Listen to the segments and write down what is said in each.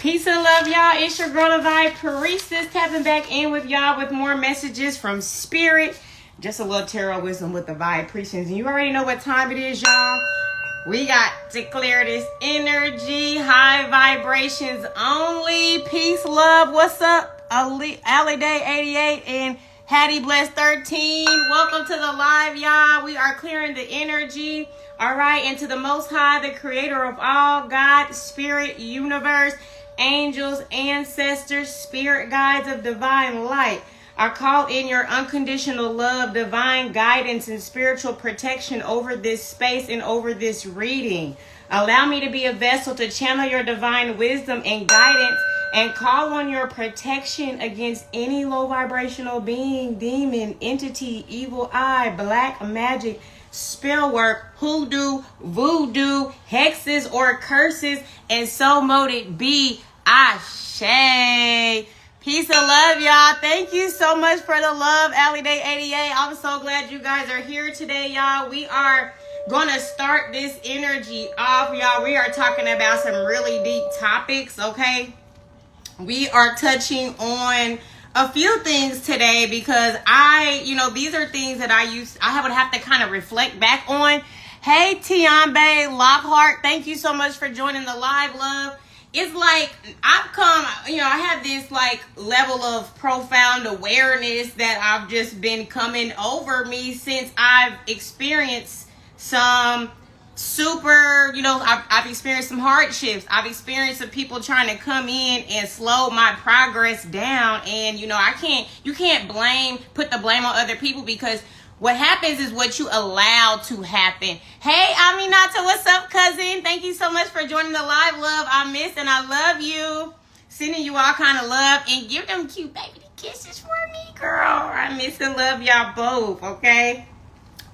Peace and love, y'all. It's your girl, Divine Priestess, tapping back in with y'all with more messages from Spirit. Just a little tarot wisdom with the vibrations. And you already know what time it is, y'all. We got to clear this energy. High vibrations only. Peace, love. What's up? Alley Day 88 and Hattie Bless 13. Welcome to the live, y'all. We are clearing the energy. All right. And to the Most High, the creator of all, God, Spirit, universe, angels, ancestors, spirit guides of divine light. I call in your unconditional love, divine guidance, and spiritual protection over this space and over this reading. Allow me to be a vessel to channel your divine wisdom and guidance and call on your protection against any low vibrational being, demon, entity, evil eye, black magic, spell work, hoodoo, voodoo, hexes, or curses, and so mote it be. Ashe. Peace and love, y'all. Thank you so much for the love, Alley Day 88. I'm so glad you guys are here today, y'all. We are going to start this energy off, y'all. We are talking about some really deep topics, okay? We are touching on a few things today because these are things that I would have to kind of reflect back on. Hey, Tiambe Lockhart, thank you so much for joining the live, love. It's like I have this like level of profound awareness that I've just been coming over me since I've experienced some I've experienced some hardships. I've experienced some people trying to come in and slow my progress down. And, you can't put the blame on other people because what happens is what you allow to happen. Hey, Aminata, what's up, cousin? Thank you so much for joining the live, love. I miss and I love you. Sending you all kind of love and give them cute baby kisses for me, girl. I miss and love y'all both, okay?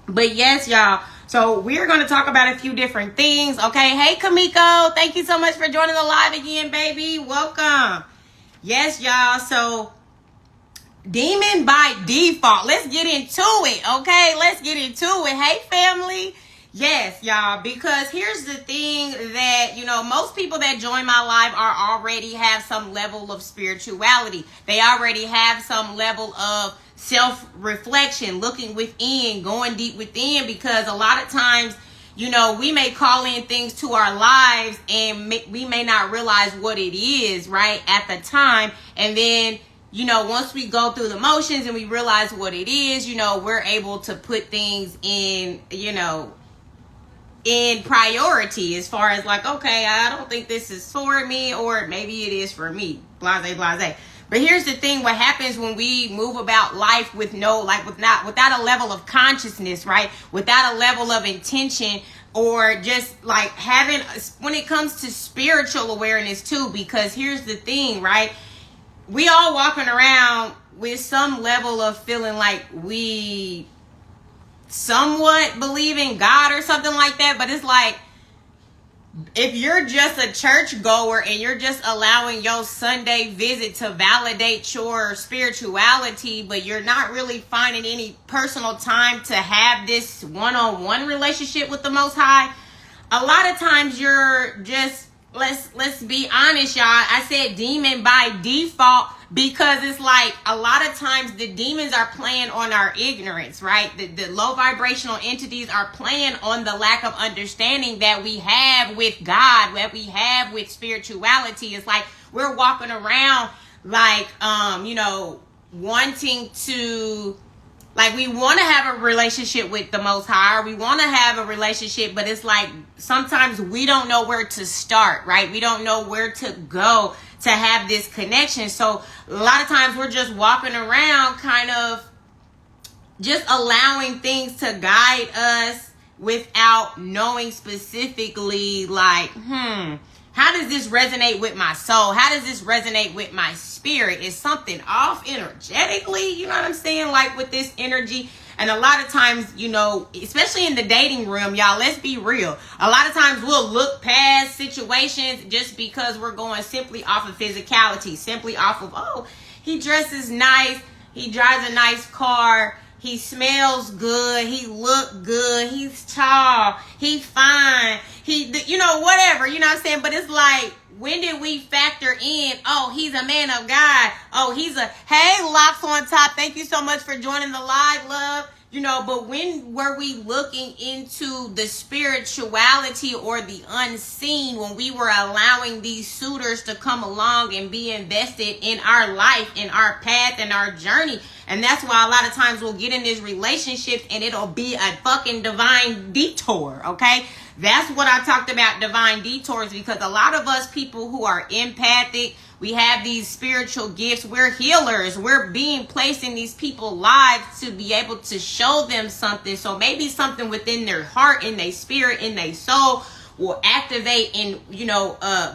But yes, y'all. So we're going to talk about a few different things, okay? Hey, Kamiko, thank you so much for joining the live again, baby. Welcome. Yes, y'all. So demon by default. Let's get into it, okay? Let's get into it. Hey, family. Yes, y'all, because here's the thing that, most people that join my live already have some level of spirituality. They already have some level of self-reflection, looking within, going deep within, because a lot of times, we may call in things to our lives and we may not realize what it is, right, at the time. And then, once we go through the motions and we realize what it is, we're able to put things in, in priority as far as like, okay, I don't think this is for me, or maybe it is for me, blase, blase. But here's the thing, what happens when we move about life without a level of consciousness, right? Without a level of intention, or just like when it comes to spiritual awareness too, because here's the thing, right? We all walking around with some level of feeling like we somewhat believe in God or something like that. But it's like, if you're just a church goer and you're just allowing your Sunday visit to validate your spirituality, but you're not really finding any personal time to have this one-on-one relationship with the Most High, a lot of times you're just, let's be honest, y'all. I said demon by default because it's like a lot of times the demons are playing on our ignorance, right? The low vibrational entities are playing on the lack of understanding that we have with God, that we have with spirituality. It's like we're walking around like, wanting to, like, we want to have a relationship with the Most High, or we want to have a relationship, but it's like sometimes we don't know where to start, right? We don't know where to go to have this connection. So a lot of times we're just walking around kind of just allowing things to guide us without knowing specifically like, how does this resonate with my soul? How does this resonate with my spirit? Is something off energetically? You know what I'm saying? Like with this energy. And a lot of times, especially in the dating room, y'all, let's be real. A lot of times we'll look past situations just because we're going simply off of physicality, simply off of, oh, he dresses nice, he drives a nice car, he smells good, he look good, he's tall, he fine, he, whatever, you know what I'm saying? But it's like, did we factor in, oh, he's a man of God. Oh, hey, Locks on Top. Thank you so much for joining the live, love. But when were we looking into the spirituality or the unseen when we were allowing these suitors to come along and be invested in our life, in our path, and our journey? And that's why a lot of times we'll get in these relationships and it'll be a fucking divine detour, okay? That's what I talked about, divine detours, because a lot of us people who are empathic, we have these spiritual gifts. We're healers. We're being placed in these people's lives to be able to show them something. So maybe something within their heart, in their spirit, in their soul will activate and,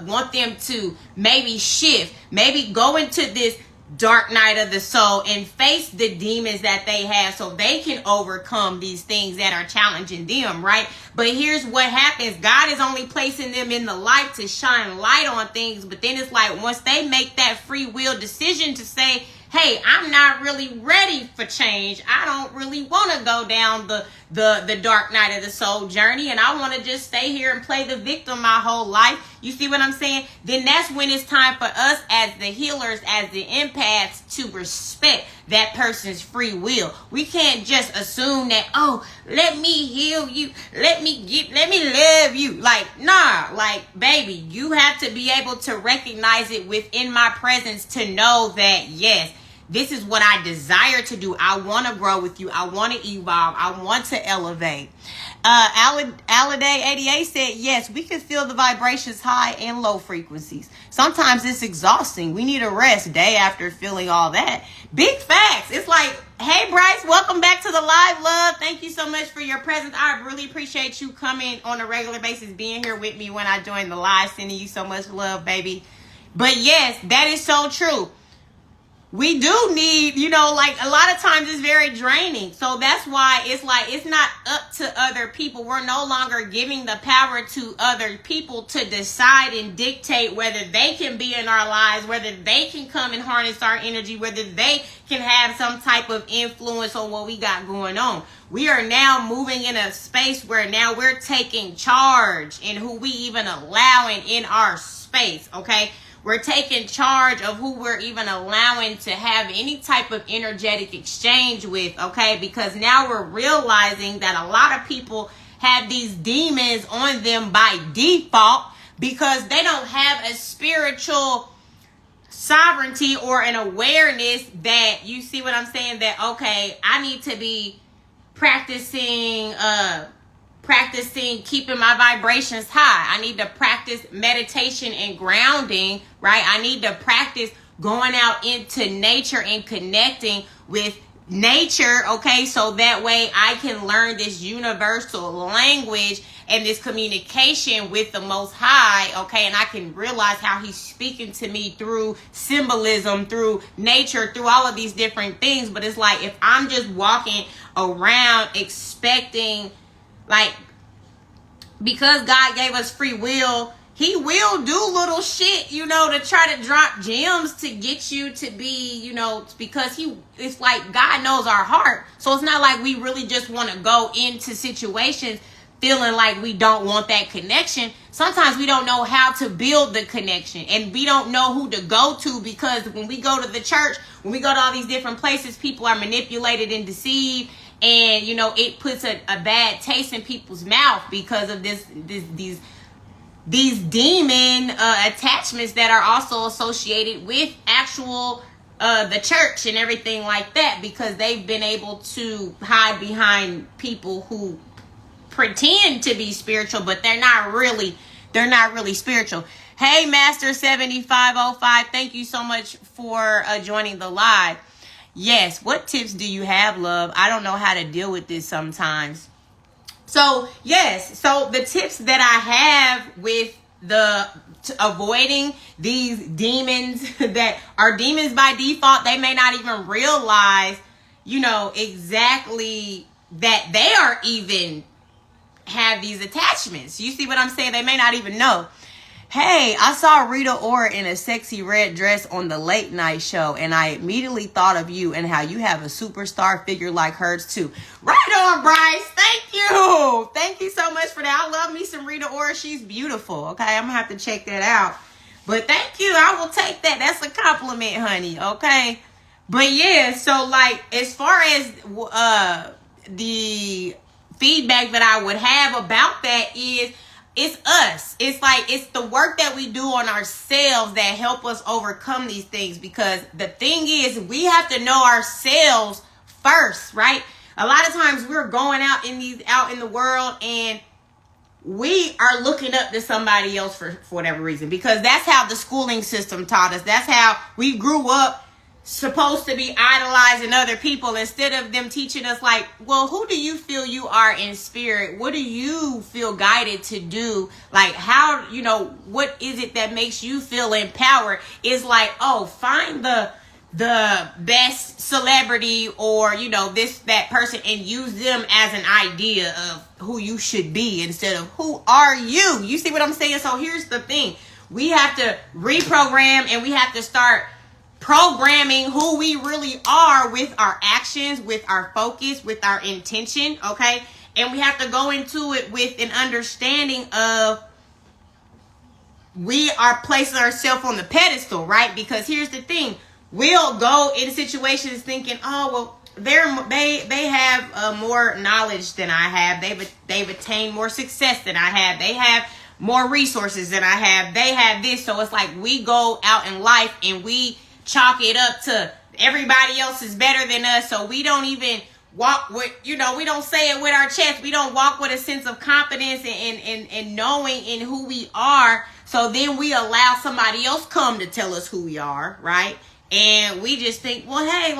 want them to maybe shift, maybe go into this dark night of the soul and face the demons that they have so they can overcome these things that are challenging them, right? But here's what happens. God is only placing them in the light to shine light on things. But then it's like once they make that free will decision to say, hey, I'm not really ready for change. I don't really want to go down the dark night of the soul journey, and I want to just stay here and play the victim my whole life. You see what I'm saying? Then that's when it's time for us as the healers, as the empaths, to respect that person's free will. We can't just assume that, oh, let me heal you. Let me love you. Like, nah, like, baby, you have to be able to recognize it within my presence to know that, yes, this is what I desire to do. I want to grow with you. I want to evolve. I want to elevate. Aliday 88 said, yes, we can feel the vibrations high and low frequencies. Sometimes it's exhausting. We need a rest day after feeling all that. Big facts. It's like, hey, Bryce, welcome back to the live, love. Thank you so much for your presence. I really appreciate you coming on a regular basis, being here with me when I join the live, sending you so much love, baby. But yes, that is so true. We do need, like a lot of times it's very draining. So that's why it's like, it's not up to other people. We're no longer giving the power to other people to decide and dictate whether they can be in our lives, whether they can come and harness our energy, whether they can have some type of influence on what we got going on. We are now moving in a space where now we're taking charge in who we even allowing in our space, okay? We're taking charge of who we're even allowing to have any type of energetic exchange with, okay? Because now we're realizing that a lot of people have these demons on them by default because they don't have a spiritual sovereignty or an awareness that, you see what I'm saying, that, okay, I need to be practicing keeping my vibrations high. I need to practice meditation and grounding, right? I need to practice going out into nature and connecting with nature, okay? So that way I can learn this universal language and this communication with the Most High, okay? And I can realize how he's speaking to me through symbolism, through nature, through all of these different things. But it's like, if I'm just walking around expecting, like, because God gave us free will, he will do little shit, to try to drop gems to get you to be, because it's like God knows our heart. So it's not like we really just want to go into situations feeling like we don't want that connection. Sometimes we don't know how to build the connection, and we don't know who to go to, because when we go to the church, when we go to all these different places, people are manipulated and deceived. And, it puts a bad taste in people's mouth because of these demon attachments that are also associated with actual the church and everything like that, because they've been able to hide behind people who pretend to be spiritual, but they're not really spiritual. Hey, Master 7505, thank you so much for joining the live. Yes, what tips do you have, love? I don't know how to deal with this sometimes. So, yes, so the tips that I have with avoiding these demons that are demons by default, they may not even realize, exactly that they are even have these attachments. You see what I'm saying? They may not even know. Hey, I saw Rita Ora in a sexy red dress on the late night show, and I immediately thought of you and how you have a superstar figure like hers too. Right on, Bryce. Thank you. Thank you so much for that. I love me some Rita Ora. She's beautiful. Okay, I'm gonna have to check that out. But thank you. I will take that. That's a compliment, honey. Okay. But yeah, so like as far as the feedback that I would have about that is it's us. It's like it's the work that we do on ourselves that help us overcome these things, because the thing is we have to know ourselves first, right? A lot of times we're going out in the world and we are looking up to somebody else for whatever reason, because that's how the schooling system taught us. That's how we grew up, supposed to be idolizing other people instead of them teaching us like, well, who do you feel you are in spirit? What do you feel guided to do? Like how, what is it that makes you feel empowered? Is like, oh, find the best celebrity or, that person and use them as an idea of who you should be instead of who are you? You see what I'm saying? So here's the thing. We have to reprogram and we have to start programming who we really are with our actions, with our focus, with our intention, okay? And we have to go into it with an understanding of we are placing ourselves on the pedestal, right? Because here's the thing. We'll go in situations thinking, oh, well, they have more knowledge than I have. They've attained more success than I have. They have more resources than I have. They have this. So it's like we go out in life and we chalk it up to everybody else is better than us. So we don't even walk with, we don't say it with our chest. We don't walk with a sense of confidence and knowing in who we are. So then we allow somebody else come to tell us who we are, right? And we just think, well, hey,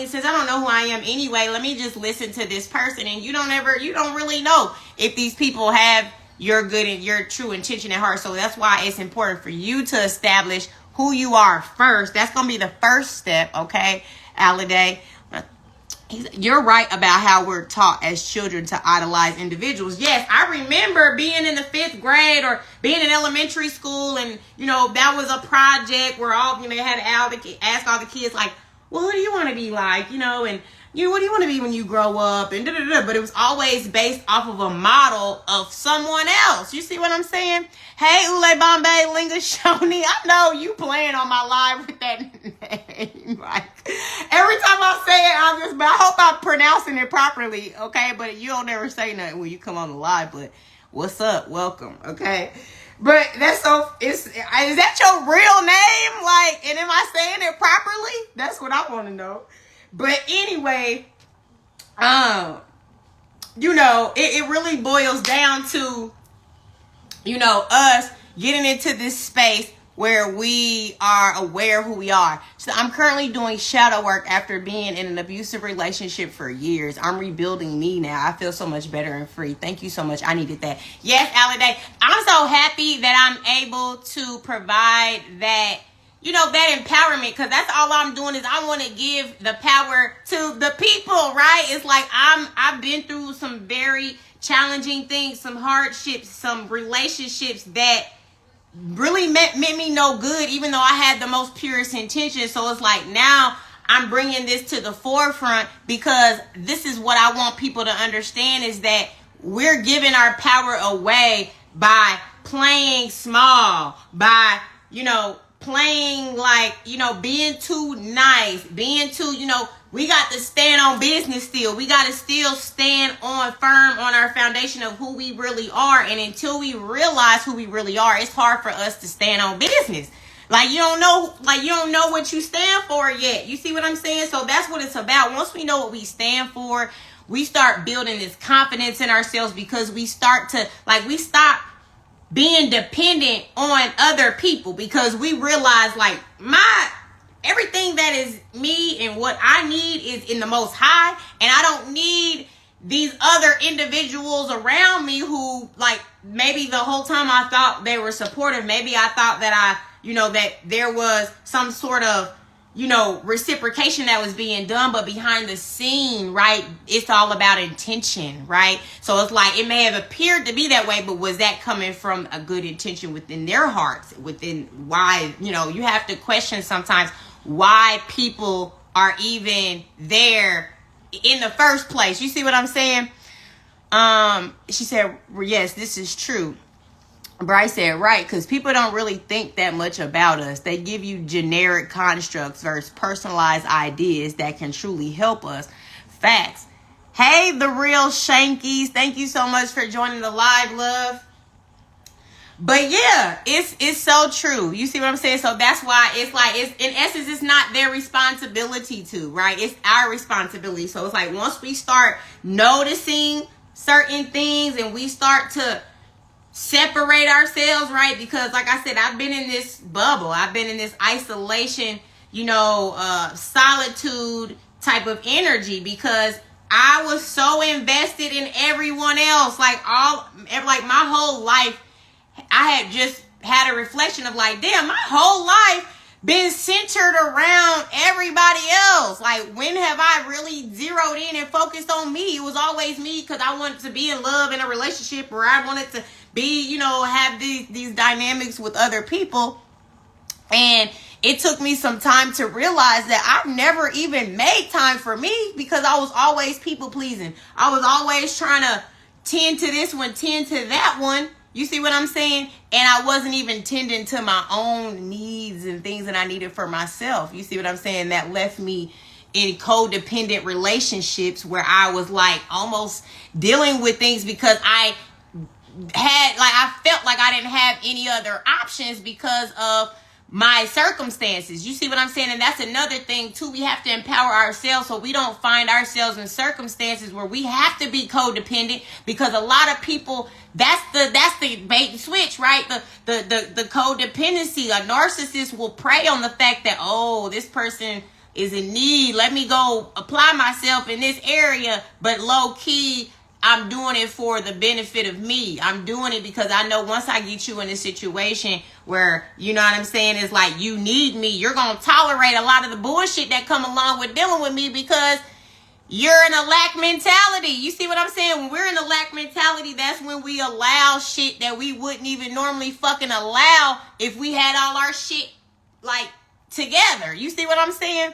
since I don't know who I am anyway, let me just listen to this person. And you don't really know if these people have your good and your true intention at heart. So that's why it's important for you to establish who you are first. That's going to be the first step, okay, Alliday? You're right about how we're taught as children to idolize individuals. Yes, I remember being in the 5th grade or being in elementary school and, that was a project where they had to ask all the kids like, well, who do you want to be like, and what do you want to be when you grow up? And but it was always based off of a model of someone else. You see what I'm saying? Hey, Ule Bombay Linga Shoni, I know you playing on my live with that name. Like every time I say it, I hope I'm pronouncing it properly, okay? But you don't ever say nothing when you come on the live. But what's up? Welcome, okay? But that's is that your real name? Like, and am I saying it properly? That's what I want to know. But anyway, it really boils down to, us getting into this space where we are aware of who we are. So I'm currently doing shadow work after being in an abusive relationship for years. I'm rebuilding me now. I feel so much better and free. Thank you so much. I needed that. Yes, Alliday. I'm so happy that I'm able to provide that, that empowerment, because that's all I'm doing is I want to give the power to the people, right? It's like I've been through some very challenging things, some hardships, some relationships that really meant me no good, even though I had the most purest intentions. So it's like now I'm bringing this to the forefront because this is what I want people to understand, is that we're giving our power away by playing small, by, playing like, being too nice, being too, we got to stand on business still. We got to still stand on firm on our foundation of who we really are. And until we realize who we really are, it's hard for us to stand on business. Like you don't know what you stand for yet. You see what I'm saying? So that's what it's about. Once we know what we stand for, we start building this confidence in ourselves, because we start to we stop being dependent on other people, because we realize everything that is me and what I need is in the Most High, and I don't need these other individuals around me who maybe the whole time I thought they were supportive. Maybe I thought that that there was some sort of reciprocation that was being done, but behind the scene, right, it's all about intention, right? So it's like it may have appeared to be that way, but was that coming from a good intention within their hearts? Within why, you have to question sometimes why people are even there in the first place. You see what I'm saying? She said, yes, this is true. Bryce said, right, because people don't really think that much about us. They give you generic constructs versus personalized ideas that can truly help us. Facts. Hey, the real Shankies. Thank you so much for joining the live, love. But yeah, it's so true. You see what I'm saying? So that's why it's like, it's in essence, it's not their responsibility to, right? It's our responsibility. So it's like once we start noticing certain things and we start to separate ourselves, right? Because like I said, I've been in this bubble. I've been in this isolation, solitude type of energy because I was so invested in everyone else. Like my whole life, I had just had a reflection of like, damn, my whole life been centered around everybody else. Like, when have I really zeroed in and focused on me? It was always me because I wanted to be in love in a relationship, or I wanted to be, have these dynamics with other people. And it took me some time to realize that I've never even made time for me because I was always people pleasing. I was always trying to tend to this one, tend to that one. You see what I'm saying? And I wasn't even tending to my own needs and things that I needed for myself. You see what I'm saying? That left me in codependent relationships where I was like almost dealing with things because I felt like I didn't have any other options because of my circumstances. You see what I'm saying? And that's another thing too. We have to empower ourselves so we don't find ourselves in circumstances where we have to be codependent, because a lot of people, that's the bait and switch, right? The codependency. A narcissist will prey on the fact that, oh, this person is in need. Let me go apply myself in this area. But low key, I'm doing it for the benefit of me. I'm doing it because I know once I get you in a situation where, you know what I'm saying, it's like you need me, you're going to tolerate a lot of the bullshit that come along with dealing with me because you're in a lack mentality. You see what I'm saying? When we're in a lack mentality, that's when we allow shit that we wouldn't even normally fucking allow if we had all our shit like together. You see what I'm saying?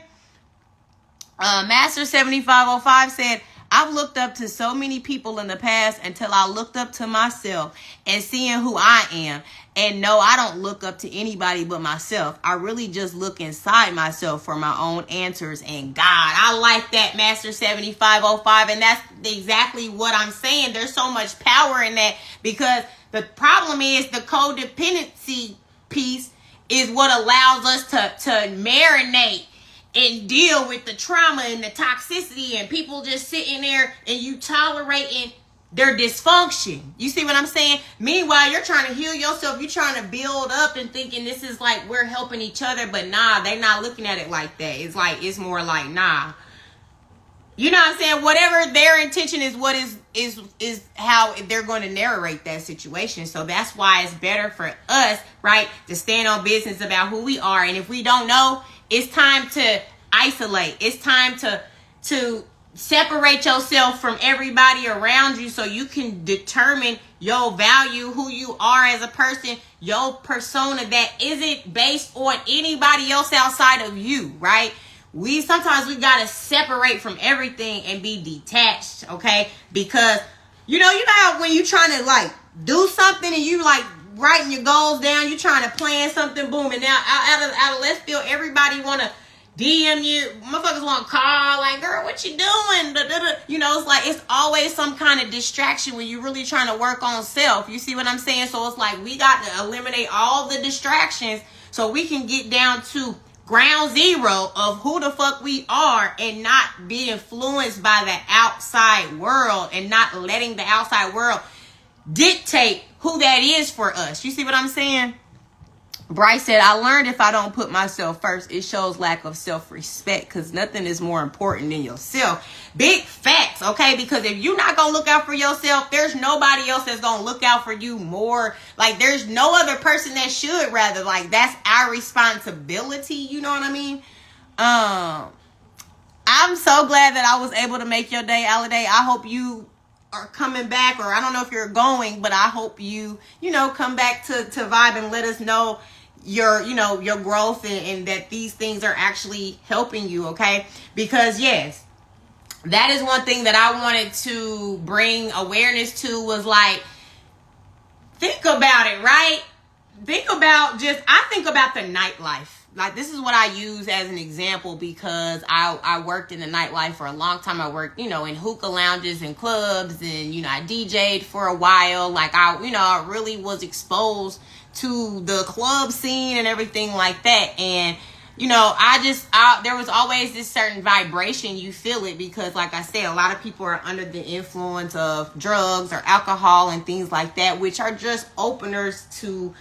Master 7505 said, I've looked up to so many people in the past until I looked up to myself and seeing who I am. And no, I don't look up to anybody but myself. I really just look inside myself for my own answers and God. I like that, Master 7505. And that's exactly what I'm saying. There's so much power in that, because the problem is the codependency piece is what allows us to marinate and deal with the trauma and the toxicity and people just sitting there and you tolerating their dysfunction. You see what I'm saying? Meanwhile, you're trying to heal yourself. You're trying to build up and thinking this is like we're helping each other. But nah, they're not looking at it like that. It's like, it's more like, nah. You know what I'm saying? Whatever their intention is, what is how they're going to narrate that situation. So that's why it's better for us, right, to stand on business about who we are. And if we don't know, it's time to isolate. It's time to separate yourself from everybody around you so you can determine your value, who you are as a person, your persona that isn't based on anybody else outside of you, right? Sometimes we got to separate from everything and be detached, okay? Because, you know how when you trying to like do something and you like writing your goals down, you trying to plan something, boom, and now out of left field, everybody want to DM you, motherfuckers want to call, like, girl, what you doing? You know, it's like, it's always some kind of distraction when you're really trying to work on self. You see what I'm saying? So it's like, we got to eliminate all the distractions so we can get down to ground zero of who the fuck we are and not be influenced by the outside world and not letting the outside world dictate who that is for us. You see what I'm saying? Bryce said, I learned if I don't put myself first, it shows lack of self-respect, because nothing is more important than yourself. Big facts, okay? Because if you're not going to look out for yourself, there's nobody else that's going to look out for you more. Like, there's no other person that should, rather. Like, that's our responsibility. You know what I mean? I'm so glad that I was able to make your day, Aladay. I hope you are coming back, or I don't know if you're going, but I hope you come back to vibe and let us know your growth and that these things are actually helping you, okay? Because yes, that is one thing that I wanted to bring awareness to, was like, think about it, right? I think about the nightlife. Like, this is what I use as an example because I worked in the nightlife for a long time. I worked, in hookah lounges and clubs, and, I DJ'd for a while. Like, I really was exposed to the club scene and everything like that. And, there was always this certain vibration. You feel it because, like I said, a lot of people are under the influence of drugs or alcohol and things like that, which are just openers to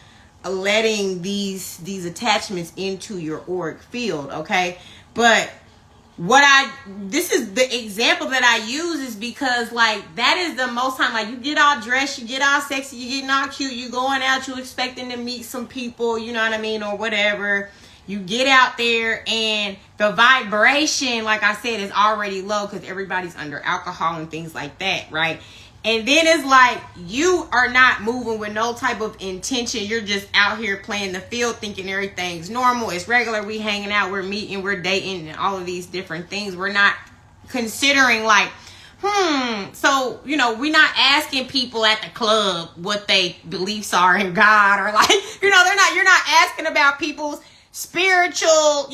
letting these attachments into your auric field. Okay. But this is the example that I use is because, like, that is the most time, like, you get all dressed, you get all sexy, you getting all cute, you going out, you expecting to meet some people, you know what I mean, or whatever. You get out there and the vibration, like I said, is already low because everybody's under alcohol and things like that, right? And then it's like you are not moving with no type of intention. You're just out here playing the field thinking everything's normal. It's regular. We hanging out. We're meeting. We're dating and all of these different things. We're not considering like, so, we're not asking people at the club what they beliefs are in God or like, you're not asking about people's spiritual,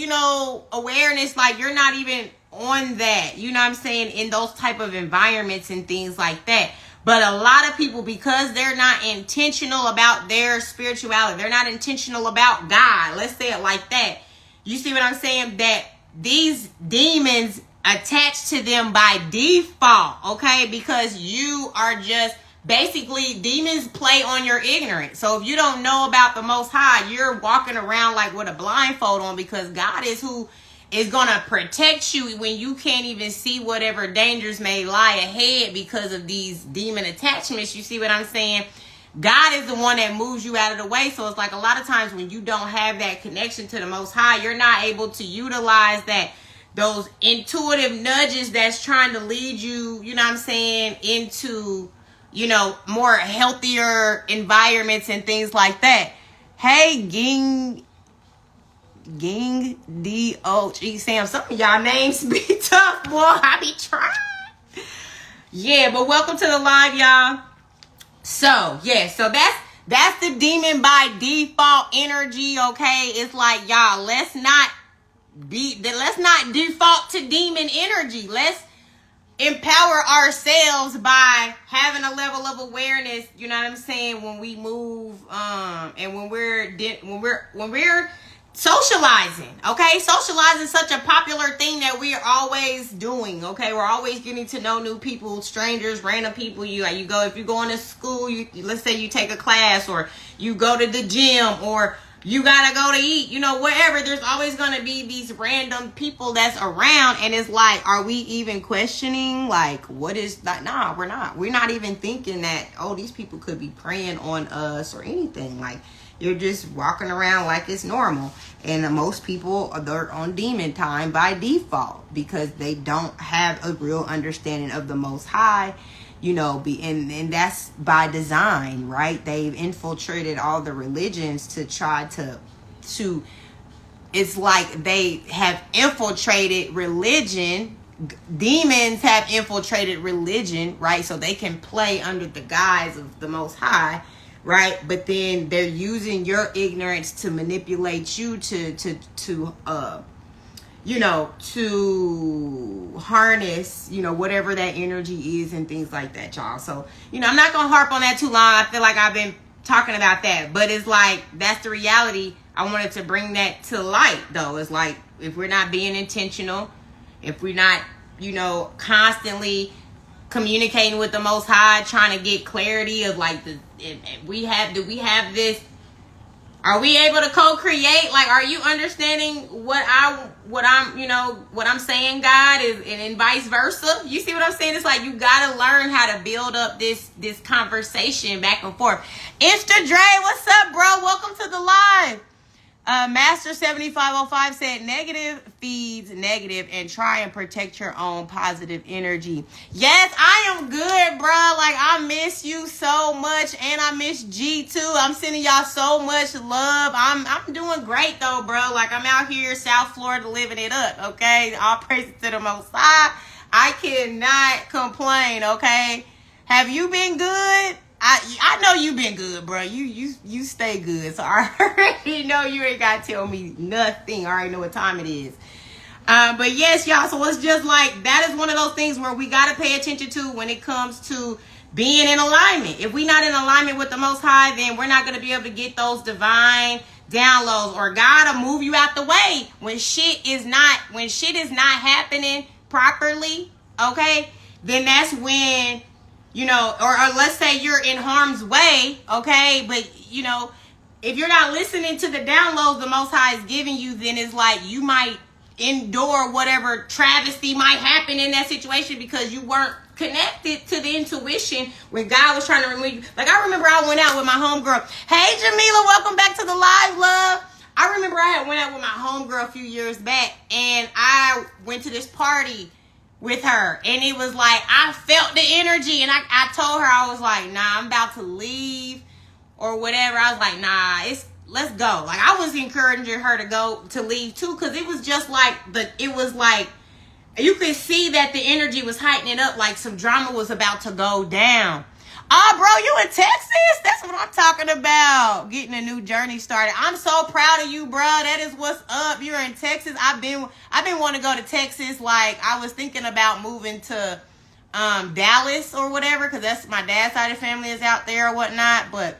awareness. Like, you're not even on that, you know what I'm saying, in those type of environments and things like that. But a lot of people, because they're not intentional about their spirituality, they're not intentional about God, let's say it like that. You see what I'm saying? That these demons attach to them by default, okay? Because you are just basically, demons play on your ignorance. So if you don't know about the Most High, you're walking around like with a blindfold on, because God is who is going to protect you when you can't even see whatever dangers may lie ahead because of these demon attachments. You see what I'm saying? God is the one that moves you out of the way. So it's like a lot of times when you don't have that connection to the Most High, you're not able to utilize those intuitive nudges that's trying to lead you, you know what I'm saying, into, more healthier environments and things like that. Hey, Ging D-O-G Sam. Some of y'all names be tough, boy. I be trying. Yeah, but welcome to the live, y'all. So, yeah, so that's the demon by default energy, okay? It's like, y'all, let's not default to demon energy. Let's empower ourselves by having a level of awareness, you know what I'm saying, when we move and when we're socializing, okay? Socializing is such a popular thing that we are always doing, okay? We're always getting to know new people, strangers, random people. If you're going to school, let's say you take a class, or you go to the gym, or you gotta go to eat, wherever, there's always gonna be these random people that's around, and it's like, are we even questioning, like, what is that? Nah, we're not even thinking that, these people could be preying on us or anything. Like, you're just walking around like it's normal. And most people are on demon time by default because they don't have a real understanding of the Most High, and that's by design, right? They've infiltrated all the religions to try to it's like they have infiltrated religion. Demons have infiltrated religion, right? So they can play under the guise of the Most High, right? But then they're using your ignorance to manipulate you to harness, whatever that energy is and things like that, y'all. So, I'm not going to harp on that too long. I feel like I've been talking about that, but it's like, that's the reality. I wanted to bring that to light, though. It's like, if we're not being intentional, if we're not, constantly communicating with the Most High, trying to get clarity of like, do we have this? Are we able to co-create? Like, are you understanding what I'm saying, God, and vice versa? You see what I'm saying? It's like, you gotta learn how to build up this conversation back and forth. Insta Dre, what's up, bro? Welcome to the live. Master 7505 said, negative feeds negative, and try and protect your own positive energy. Yes, I am good, bro. Like, I miss you so much, and I miss G too. I'm sending y'all so much love. I'm doing great though, bro. Like, I'm out here South Florida living it up, okay? All praise to the Most High. I cannot complain, okay? Have you been good? I know you been good, bro. You stay good. So I already know you ain't got to tell me nothing. I already know what time it is. But yes, y'all. So it's just like, that is one of those things where we got to pay attention to when it comes to being in alignment. If we're not in alignment with the Most High, then we're not going to be able to get those divine downloads, or God will move you out the way when shit is not happening properly. Okay, then that's when, or let's say you're in harm's way. Okay, but if you're not listening to the downloads the Most High is giving you, then it's like you might endure whatever travesty might happen in that situation because you weren't connected to the intuition when God was trying to remove you. Like, I remember I went out with my homegirl. Hey, Jamila, welcome back to the live, love. I remember I had went out with my homegirl a few years back, and I went to this party with her, and it was like, I felt the energy, and I told her, I was like, nah, I'm about to leave or whatever. I was like, nah, let's go. Like, I was encouraging her to leave too, because it was just like, you could see that the energy was heightening up, like some drama was about to go down. Oh, bro, you in Texas? That's what I'm talking about. Getting a new journey started. I'm so proud of you, bro. That is what's up. You're in Texas. I've been wanting to go to Texas. Like, I was thinking about moving to Dallas or whatever, because that's my dad's side of the family is out there or whatnot. But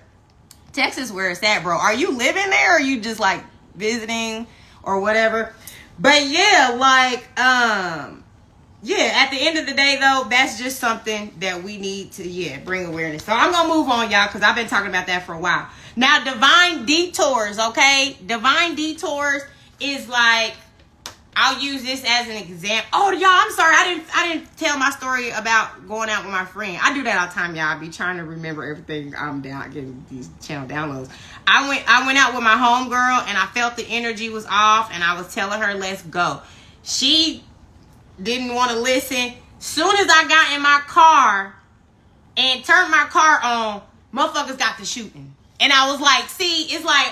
Texas, where it's at, bro. Are you living there, or are you just like visiting or whatever? But yeah, like, at the end of the day, though, that's just something that we need to, bring awareness. So I'm going to move on, y'all, because I've been talking about that for a while. Now, divine detours, okay? Divine detours is like, I'll use this as an example. Oh, y'all, I'm sorry. I didn't tell my story about going out with my friend. I do that all the time, y'all. I be trying to remember everything. I'm down getting these channel downloads. I went out with my homegirl, and I felt the energy was off, and I was telling her, let's go. She didn't want to listen. Soon as I got in my car and turned my car on, motherfuckers got to shooting. And I was like, see, it's like,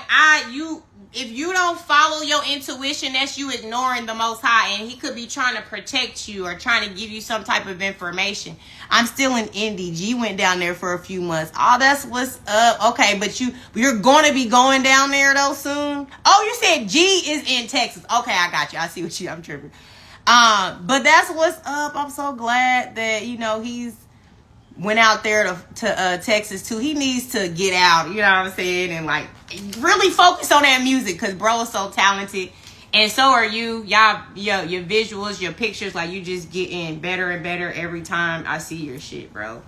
if you don't follow your intuition, that's you ignoring the Most High, and he could be trying to protect you or trying to give you some type of information. I'm still in Indy. G went down there for a few months. Oh, that's what's up. Okay, but you're going to be going down there though soon. Oh, you said G is in Texas. Okay, I got you. I see what I'm tripping. But that's what's up. I'm so glad that he's went out there to Texas too. He needs to get out, you know what I'm saying, and like really focus on that music, because bro is so talented, and so are you. Y'all, your visuals, your pictures, like you just getting better and better every time I see your shit, bro.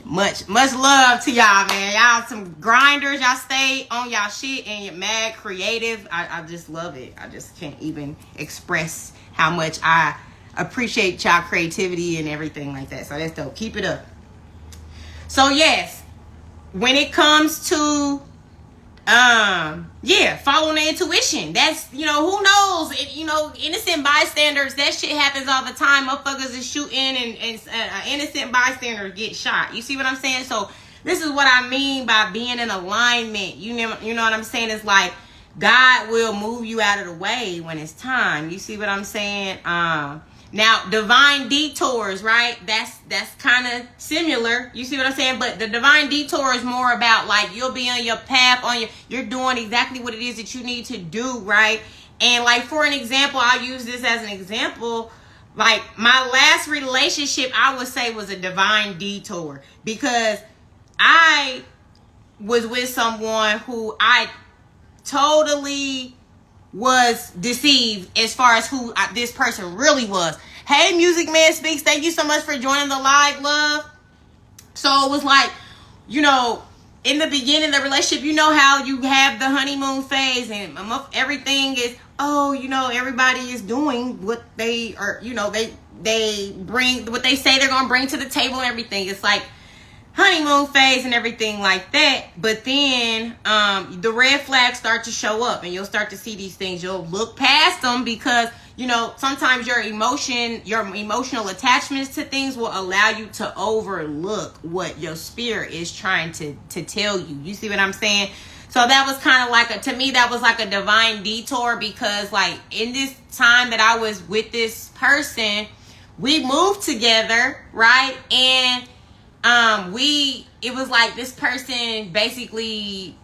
Much love to y'all, man. Y'all some grinders. Y'all stay on y'all shit, and you're mad creative. I just love it. I just can't even express how much I appreciate y'all creativity and everything like that. So that's dope. Keep it up. So yes, when it comes to following the intuition, that's who knows, innocent bystanders, that shit happens all the time. Motherfuckers is shooting, and innocent bystanders get shot. You see what I'm saying? So this is what I mean by being in alignment. You know what I'm saying? It's like God will move you out of the way when it's time. You see what I'm saying? Now, divine detours, right? That's kind of similar. You see what I'm saying? But the divine detour is more about like you'll be on your path, you're doing exactly what it is that you need to do, right? And like, for an example, I'll use this as an example. Like, my last relationship, I would say, was a divine detour, because I was with someone who I totally was deceived as far as who this person really was. Hey, Music Man Speaks, thank you so much for joining the live, love. So it was like, in the beginning of the relationship, how you have the honeymoon phase, and everything is, everybody is doing what they are, they bring what they say they're gonna bring to the table and everything. It's like honeymoon phase and everything like that. But then the red flags start to show up, and you'll start to see these things. You'll look past them, because sometimes your emotional attachments to things will allow you to overlook what your spirit is trying to tell you. You see what I'm saying? So that was kind of like to me that was like a divine detour, because like in this time that I was with this person, we moved together, right? And it was like this person basically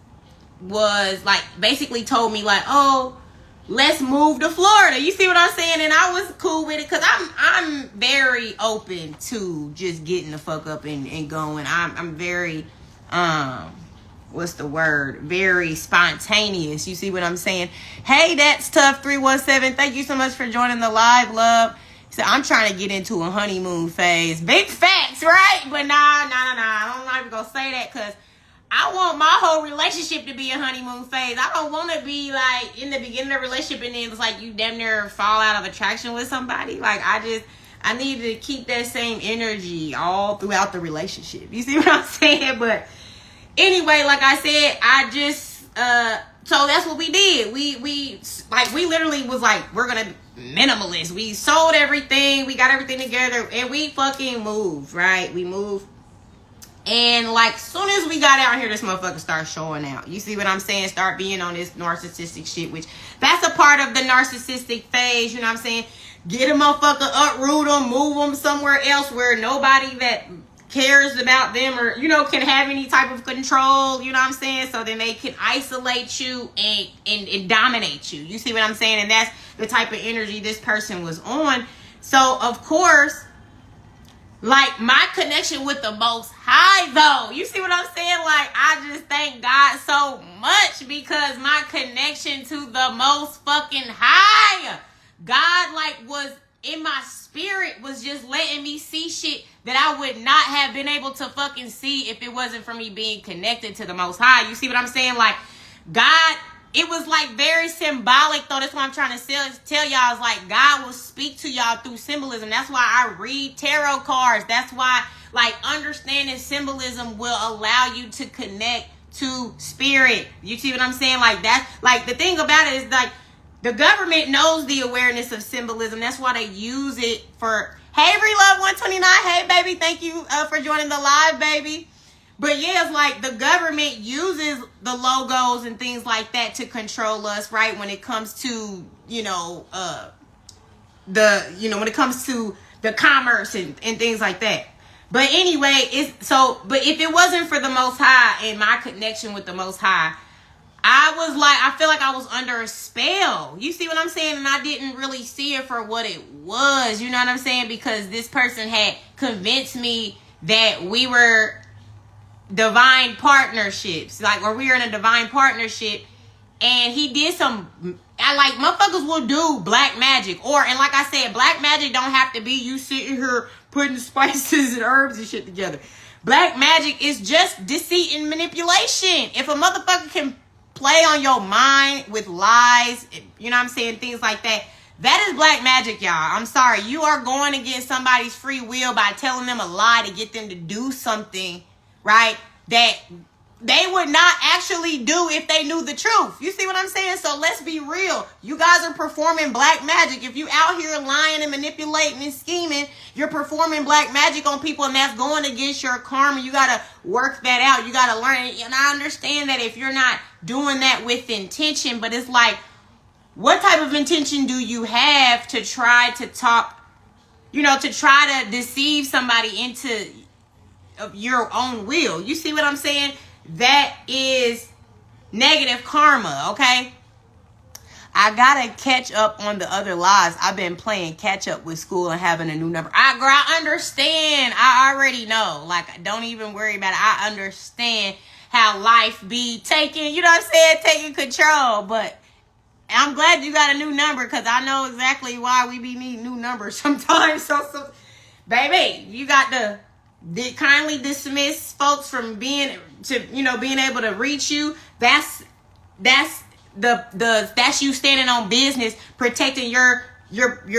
told me like, oh, let's move to Florida. You see what I'm saying? And I was cool with it because I'm very open to just getting the fuck up and going. I'm very what's the word? Very spontaneous. You see what I'm saying? Hey, that's tough 317. Thank you so much for joining the live, love. So I'm trying to get into a honeymoon phase. Big facts, right? But nah. I'm not even gonna say that because I want my whole relationship to be a honeymoon phase. I don't want to be like in the beginning of the relationship and then it's like you damn near fall out of attraction with somebody. Like I need to keep that same energy all throughout the relationship. You see what I'm saying? But anyway, like I said, so that's what we did. We literally was like, we're gonna minimalist. We sold everything, we got everything together, and we fucking moved, right? We moved. And like soon as we got out here, this motherfucker started showing out. You see what I'm saying? Start being on this narcissistic shit, which that's a part of the narcissistic phase, you know what I'm saying? Get a motherfucker, uproot them, move them somewhere else where nobody that cares about them or, you know, can have any type of control, you know what I'm saying? So then they can isolate you and dominate you. You see what I'm saying? And that's the type of energy this person was on. So, of course, like my connection with the Most High, though, you see what I'm saying? Like, I just thank God so much because my connection to the Most fucking High, God, like, was in my spirit, was just letting me see shit that I would not have been able to fucking see if it wasn't for me being connected to the Most High. You see what I'm saying? Like, God, it was like very symbolic, though. That's what I'm trying to tell y'all. Is like God will speak to y'all through symbolism. That's why I read tarot cards. That's why, like, understanding symbolism will allow you to connect to spirit. You see what I'm saying? Like that. Like the thing about it is like the government knows the awareness of symbolism. That's why they use it for. Hey, Relove 129. Hey, baby. Thank you for joining the live, baby. But yeah, it's like the government uses the logos and things like that to control us, right? When it comes to, when it comes to the commerce and things like that. But anyway, but if it wasn't for the Most High and my connection with the Most High, I feel like I was under a spell. You see what I'm saying? And I didn't really see it for what it was. You know what I'm saying? Because this person had convinced me that we were divine partnerships, or we were in a divine partnership, and he did motherfuckers will do black magic, and like I said, black magic don't have to be you sitting here putting spices and herbs and shit together. Black magic is just deceit and manipulation. If a motherfucker can play on your mind with lies, you know what I'm saying, things like that, that is black magic, y'all. I'm sorry, you are going against somebody's free will by telling them a lie to get them to do something, right, that they would not actually do if they knew the truth. You see what I'm saying? So let's be real. You guys are performing black magic. If you out here lying and manipulating and scheming, you're performing black magic on people, and that's going against your karma. You got to work that out. You got to learn it. And I understand that if you're not doing that with intention, but it's like, what type of intention do you have to try to talk, to try to deceive somebody into of your own will? You see what I'm saying? That is negative karma, okay? I gotta catch up on the other lives. I've been playing catch up with school and having a new number. I understand. I already know. Like, don't even worry about it. I understand how life be taking, taking control. But I'm glad you got a new number because I know exactly why we be needing new numbers sometimes. So baby, you got to kindly dismiss folks from being able to reach you. That's you standing on business, protecting your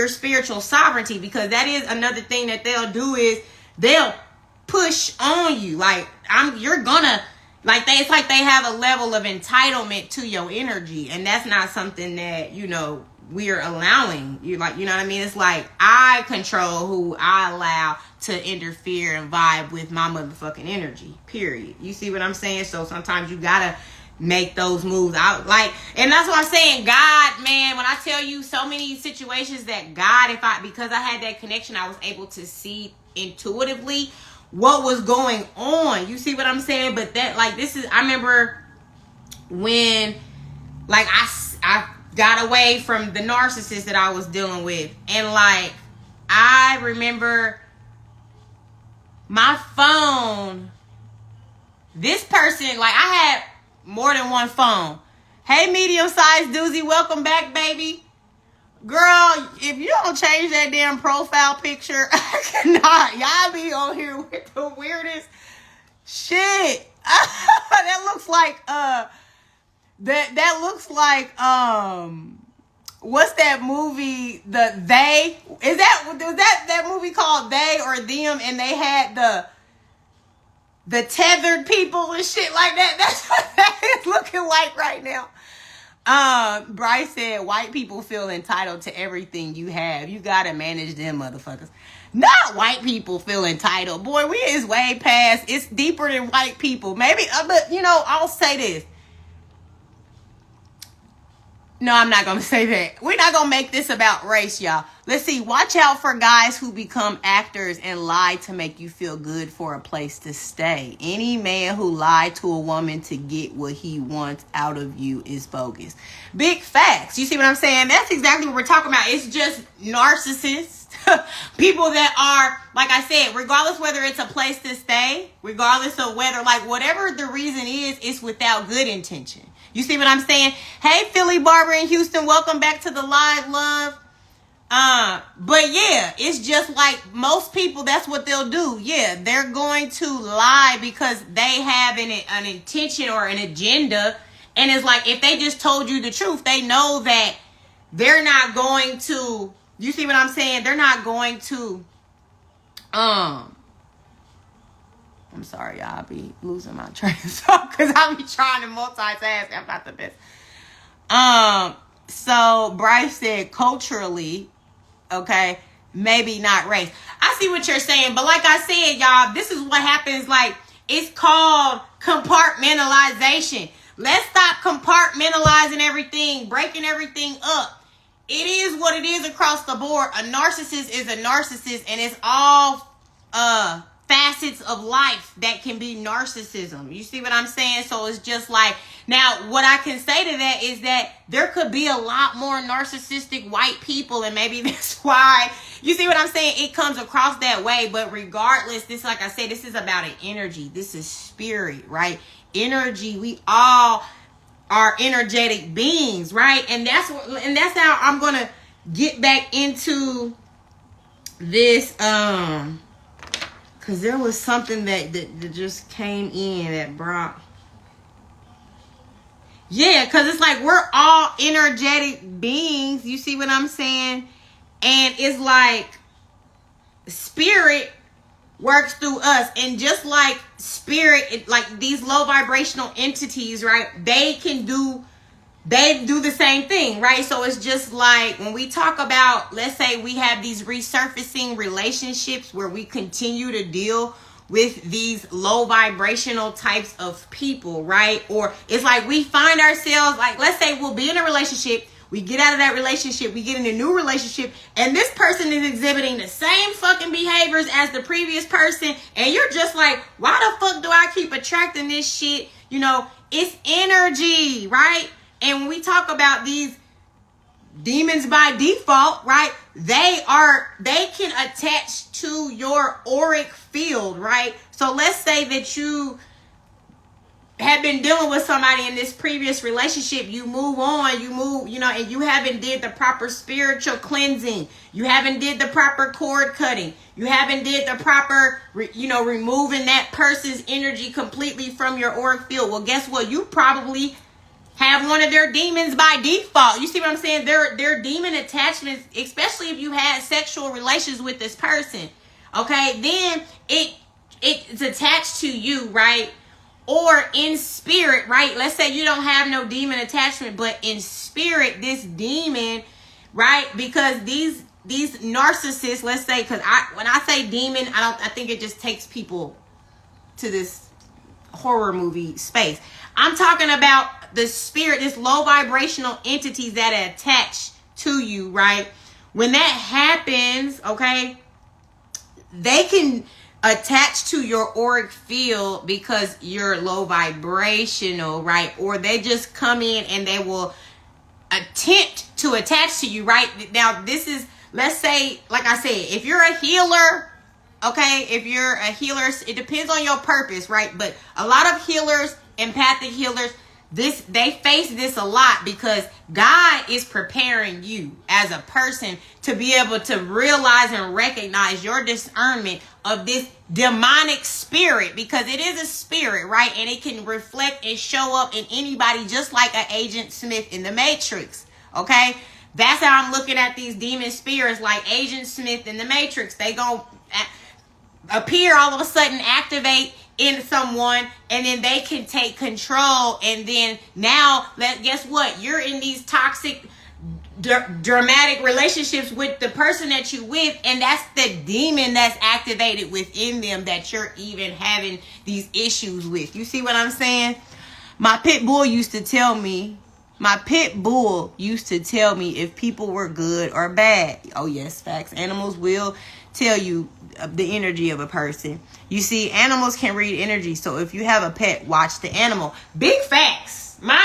spiritual sovereignty, because that is another thing that they'll do is they'll push on you. It's like they have a level of entitlement to your energy, and that's not something that, we're allowing. You know what I mean? It's like I control who I allow to interfere and vibe with my motherfucking energy, period. You see what I'm saying? So sometimes you gotta make those moves out, and that's what I'm saying. God, man, when I tell you so many situations that God, because I had that connection, I was able to see intuitively what was going on. You see what I'm saying? But that, like, this is, I remember when, like, I got away from the narcissist that I was dealing with. And, like, I remember my phone, this person, like, I had more than one phone. Hey, medium-sized doozy, welcome back, baby. Girl, if you don't change that damn profile picture, I cannot. Y'all be on here with the weirdest shit. That looks like that looks like what's that movie? The They? Was that movie called They or Them, and they had the tethered people and shit like that? That's what that is looking like right now. Bryce said white people feel entitled to everything you have. You gotta manage them motherfuckers. Not white people feel entitled. Boy, we is way past. It's deeper than white people. Maybe, but you know, I'll say this. No, I'm not going to say that. We're not going to make this about race, y'all. Let's see. Watch out for guys who become actors and lie to make you feel good for a place to stay. Any man who lied to a woman to get what he wants out of you is bogus. Big facts. You see what I'm saying? That's exactly what we're talking about. It's just narcissists. People that are, like I said, regardless whether it's a place to stay, regardless of whether, like, whatever the reason is, it's without good intention. You see what I'm saying? Hey, Philly Barber in Houston, welcome back to the live, love. But yeah, it's just like most people, that's what they'll do. Yeah, they're going to lie because they have an intention or an agenda. And it's like, if they just told you the truth, they know that they're not going to, you see what I'm saying? They're not going to, I'm sorry, y'all. I be losing my train of thought because I be trying to multitask. I'm not the best. So Bryce said culturally, okay, maybe not race. I see what you're saying, but like I said, y'all, this is what happens. Like, it's called compartmentalization. Let's stop compartmentalizing everything, breaking everything up. It is what it is across the board. A narcissist is a narcissist, and it's all facets of life that can be narcissism. You see what I'm saying? So it's just like, now what I can say to that is that there could be a lot more narcissistic white people, and maybe that's why, you see what I'm saying, it comes across that way. But regardless, this, like I said, this is about an energy. This is spirit, right? Energy. We all are energetic beings, right? And that's how I'm gonna get back into this because there was something that just came in that brought. Yeah, because it's like we're all energetic beings. You see what I'm saying? And it's like spirit works through us. And just like spirit, like these low vibrational entities, right? They do the same thing, right? So it's just like when we talk about, let's say we have these resurfacing relationships where we continue to deal with these low vibrational types of people, right? Or it's like we find ourselves, like, let's say we'll be in a relationship, we get out of that relationship, we get in a new relationship, and this person is exhibiting the same fucking behaviors as the previous person, and you're just like, why the fuck do I keep attracting this shit? You know, it's energy, right? And when we talk about these demons by default, right? They can attach to your auric field, right? So let's say that you have been dealing with somebody in this previous relationship, you move on, and you haven't did the proper spiritual cleansing. You haven't did the proper cord cutting. You haven't did the proper, removing that person's energy completely from your auric field. Well, guess what? You probably have one of their demons by default. You see what I'm saying? Their demon attachments, especially if you had sexual relations with this person. Okay, then it's attached to you, right? Or in spirit, right? Let's say you don't have no demon attachment, but in spirit, this demon, right? Because these narcissists, let's say, because when I say demon, I think it just takes people to this horror movie space. I'm talking about the spirit, this low vibrational entities that attach to you, right? When that happens, okay, they can attached to your auric field because you're low vibrational, right? Or they just come in and they will attempt to attach to you, right? Now, this is, let's say, like I said, if you're a healer, okay, if you're a healer, it depends on your purpose, right? But a lot of healers, empathic healers, they face this a lot because God is preparing you as a person to be able to realize and recognize your discernment of this demonic spirit, because it is a spirit, right? And it can reflect and show up in anybody, just like an Agent Smith in the Matrix, okay? That's how I'm looking at these demon spirits, like Agent Smith in the Matrix. They gonna appear all of a sudden, activate in someone, and then they can take control. And then now, guess what? You're in these toxic, dramatic relationships with the person that you with, and that's the demon that's activated within them that you're even having these issues with. You see what I'm saying? My pit bull used to tell me if people were good or bad. Oh yes, facts. Animals will tell you the energy of a person. You see, animals can read energy. So if you have a pet, watch the animal. Big facts. My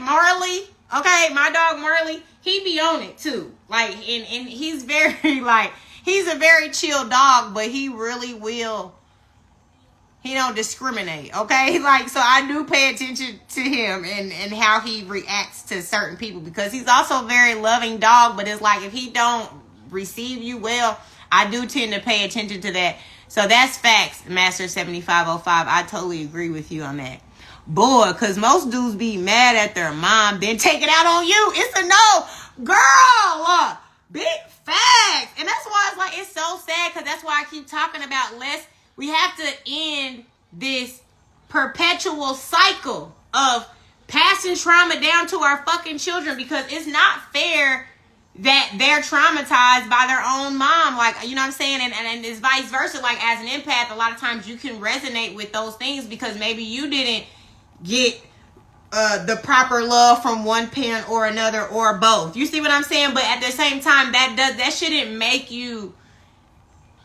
Marley, okay, my dog Marley, he be on it too. Like, and he's very, like, he's a very chill dog, but he really will. He don't discriminate, okay? Like, so I do pay attention to him and how he reacts to certain people, because he's also a very loving dog, but it's like if he don't receive you well, I do tend to pay attention to that. So that's facts, Master 7505. I totally agree with you on that. Boy, because most dudes be mad at their mom, then take it out on you. It's a no. Girl, big facts. And that's why it's like, it's so sad, because that's why I keep talking about we have to end this perpetual cycle of passing trauma down to our fucking children, because it's not fair that they're traumatized by their own mom. Like, you know what I'm saying? And it's vice versa. Like, as an empath, a lot of times you can resonate with those things because maybe you didn't get the proper love from one parent or another, or both. You see what I'm saying? But at the same time, that shouldn't make you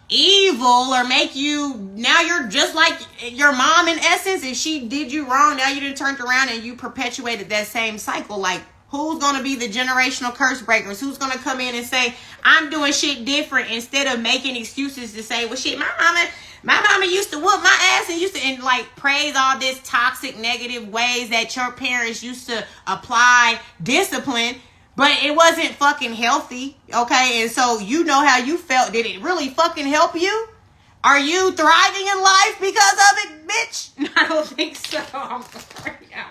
evil or make you, now you're just like your mom in essence. If she did you wrong, now you done turned around and you perpetuated that same cycle. Like, who's going to be the generational curse breakers? Who's going to come in and say, I'm doing shit different, instead of making excuses to say, well, shit, my mama used to whoop my ass and like praise all this toxic, negative ways that your parents used to apply discipline, but it wasn't fucking healthy, okay? And so you know how you felt. Did it really fucking help you? Are you thriving in life because of it, bitch? I don't think so. I'm sorry. Yeah.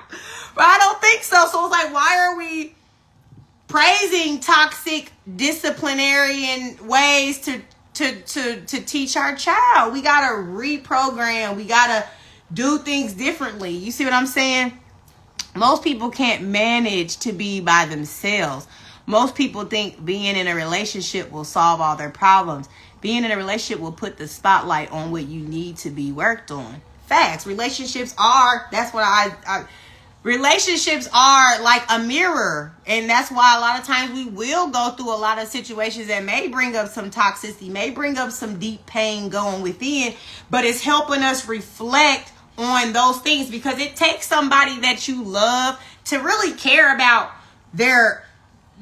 But I don't think so. So it's like, why are we praising toxic disciplinarian ways to teach our child? We gotta reprogram. We gotta do things differently. You see what I'm saying? Most people can't manage to be by themselves. Most people think being in a relationship will solve all their problems. Being in a relationship will put the spotlight on what you need to be worked on. Facts. Relationships are, that's what relationships are like a mirror. And that's why a lot of times we will go through a lot of situations that may bring up some toxicity, may bring up some deep pain going within, but it's helping us reflect on those things, because it takes somebody that you love to really care about their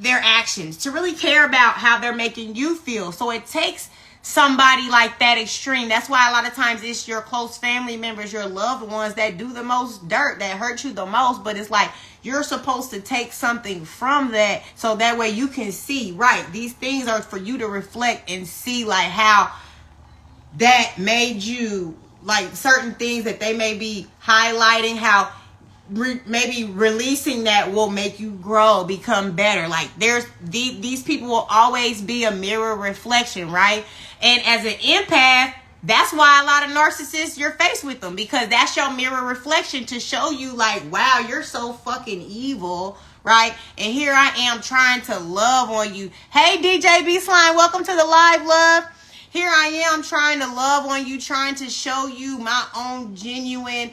actions, to really care about how they're making you feel. So it takes somebody like that extreme. That's why a lot of times it's your close family members, your loved ones, that do the most dirt, that hurt you the most. But it's like you're supposed to take something from that, so that way you can see, right, these things are for you to reflect and see like how that made you, like certain things that they may be highlighting, how maybe releasing that will make you grow, become better. Like, there's these people will always be a mirror reflection, right? And as an empath, that's why a lot of narcissists, you're faced with them, because that's your mirror reflection to show you like, wow, you're so fucking evil, right? And here I am trying to love on you. Hey, DJ B Slime, welcome to the live, love. Here I am trying to love on you, trying to show you my own genuine,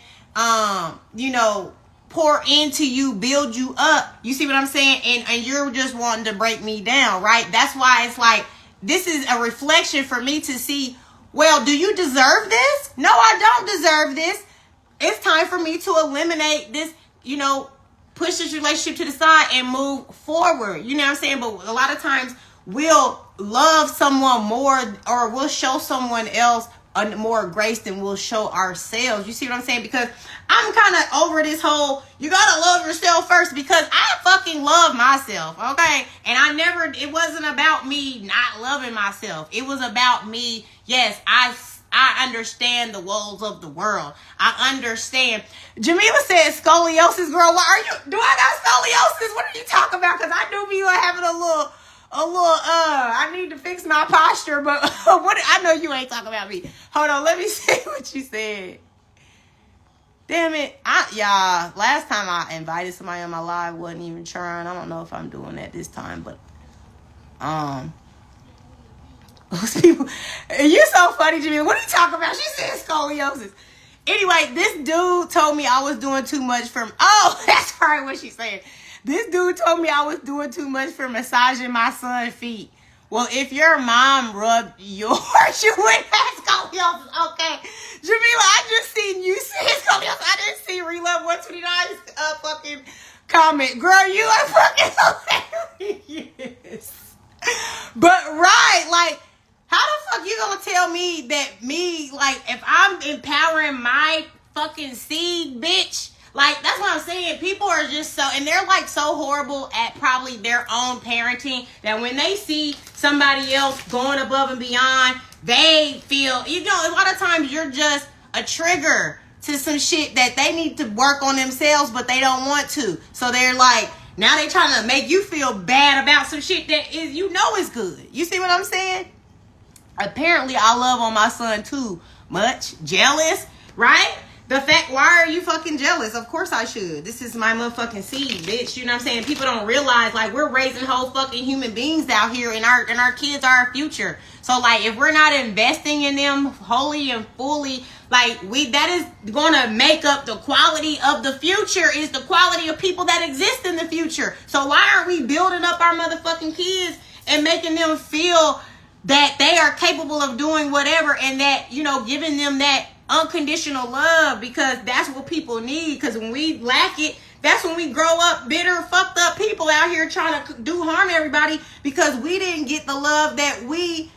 pour into you, build you up. You see what I'm saying? And you're just wanting to break me down, right? That's why it's like, this is a reflection for me to see, well, do you deserve this? No, I don't deserve this. It's time for me to eliminate this, push this relationship to the side and move forward. You know what I'm saying? But a lot of times we'll love someone more, or we'll show someone else more grace than we'll show ourselves. You see what I'm saying? Because I'm kind of over this whole, you gotta love yourself first, because I fucking love myself, okay? And it wasn't about me not loving myself. It was about me, yes, I understand the woes of the world. I understand. Jamila said scoliosis, girl. Do I got scoliosis? What are you talking about? Because I do be having I need to fix my posture, but I know you ain't talking about me. Hold on, let me see what you said. Damn it. Last time I invited somebody on my live, wasn't even trying. I don't know if I'm doing that this time, but those people, you're so funny, Jamila. What are you talking about? She said scoliosis. Anyway, this dude told me I was doing too much for, that's right what she said. This dude told me I was doing too much for massaging my son's feet. Well, if your mom rubbed yours, you wouldn't have scoliosis. Okay. Jamila, I just seen you say scoliosis. I didn't see Relove 129's fucking comment. Girl, you are fucking hilarious. But right, like, how the fuck you gonna tell me that if I'm empowering my fucking seed, bitch? Like, that's what I'm saying. People are just so, and they're like so horrible at probably their own parenting that when they see somebody else going above and beyond, they feel, a lot of times you're just a trigger to some shit that they need to work on themselves, but they don't want to. So they're like, now they trying to make you feel bad about some shit that is good. You see what I'm saying? Apparently, I love on my son too much. Jealous, right? The fact, why are you fucking jealous? Of course I should. This is my motherfucking seed, bitch. You know what I'm saying? People don't realize, like, we're raising whole fucking human beings out here, and our kids are our future. So, like, if we're not investing in them wholly and fully, like, that is gonna make up the quality of the future, is the quality of people that exist in the future. So why aren't we building up our motherfucking kids and making them feel that they are capable of doing whatever, and that, giving them that unconditional love, because that's what people need. Because when we lack it, that's when we grow up bitter, fucked up people out here trying to do harm to everybody, because we didn't get the love that we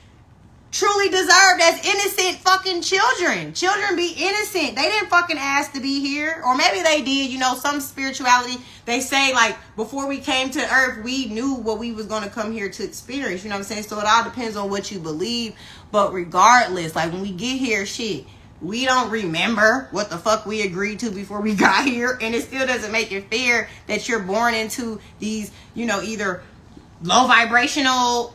truly deserved as innocent fucking children. Children be innocent. They didn't fucking ask to be here. Or maybe they did. Some spirituality, they say, like, before we came to earth, we knew what we was going to come here to experience. You know what I'm saying? So it all depends on what you believe. But regardless, like, when we get here, shit, we don't remember what the fuck we agreed to before we got here. And it still doesn't make it fair that you're born into these, either low vibrational,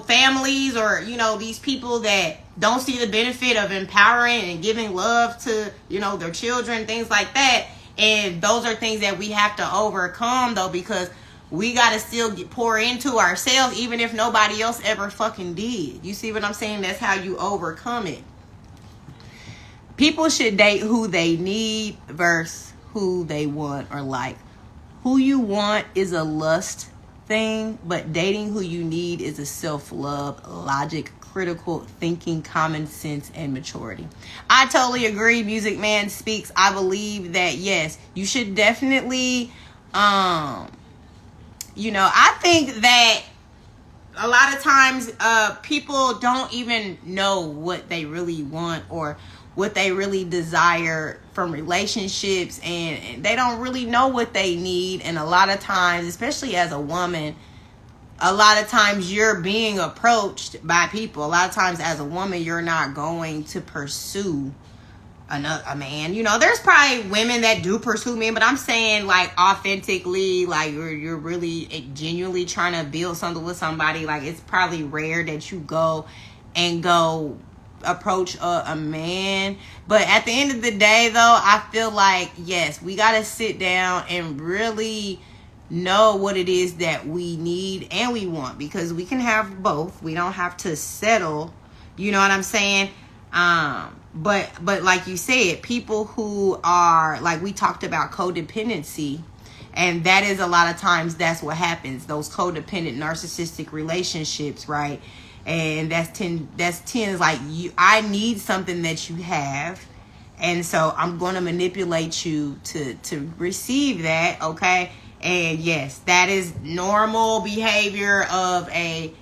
families, or, these people that don't see the benefit of empowering and giving love to, their children, things like that. And those are things that we have to overcome, though, because we got to still pour into ourselves, even if nobody else ever fucking did. You see what I'm saying? That's how you overcome it. People should date who they need versus who they want or like. Who you want is a lust thing, but dating who you need is a self-love, logic, critical thinking, common sense, and maturity. I totally agree. Music Man speaks. I believe that, yes, you should definitely, I think that a lot of times people don't even know what they really want or what they really desire from relationships, and they don't really know what they need. And a lot of times, especially as a woman, a lot of times you're being approached by people. A lot of times as a woman, you're not going to pursue a man. There's probably women that do pursue men, but I'm saying, like, authentically, like you're really genuinely trying to build something with somebody. Like, it's probably rare that you go approach a man. But at the end of the day, though, I feel like, yes, we got to sit down and really know what it is that we need and we want, because we can have both. We don't have to settle, you know what I'm saying? But like you said, people who are, like, we talked about codependency, and that is a lot of times that's what happens, those codependent narcissistic relationships, right? And that's 10 is like, I need something that you have, and so I'm going to manipulate you to receive that, okay? And yes, that is normal behavior of a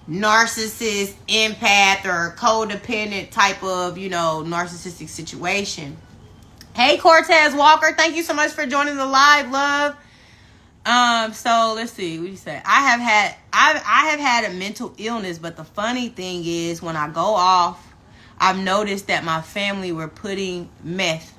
narcissist, empath, or codependent type of, narcissistic situation. Hey, Cortez Walker, thank you so much for joining the live, love. So let's see. What do you say? I have had a mental illness, but the funny thing is, when I go off, I've noticed that my family were putting meth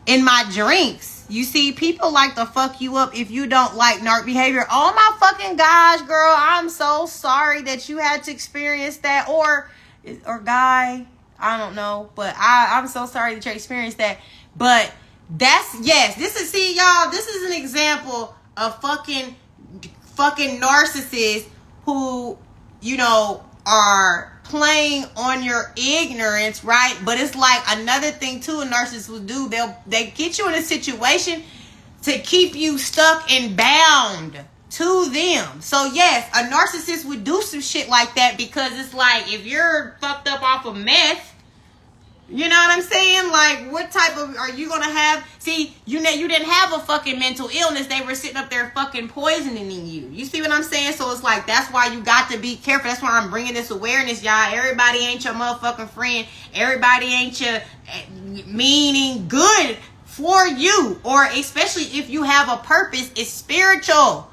in my drinks. You see, people like to fuck you up if you don't like narc behavior. Oh my fucking gosh, girl, I'm so sorry that you had to experience that, or guy, I don't know, but I'm so sorry that you experienced that. But this is an example of fucking narcissists who, are playing on your ignorance, right? But it's like another thing too a narcissist will do. They get you in a situation to keep you stuck and bound to them. So yes, a narcissist would do some shit like that, because it's like, if you're fucked up off of meth, you know what I'm saying? Like, what type of, are you going to have? See, you didn't have a fucking mental illness. They were sitting up there fucking poisoning you. You see what I'm saying? So it's like, that's why you got to be careful. That's why I'm bringing this awareness, y'all. Everybody ain't your motherfucking friend. Everybody ain't your meaning good for you. Or especially if you have a purpose, it's spiritual.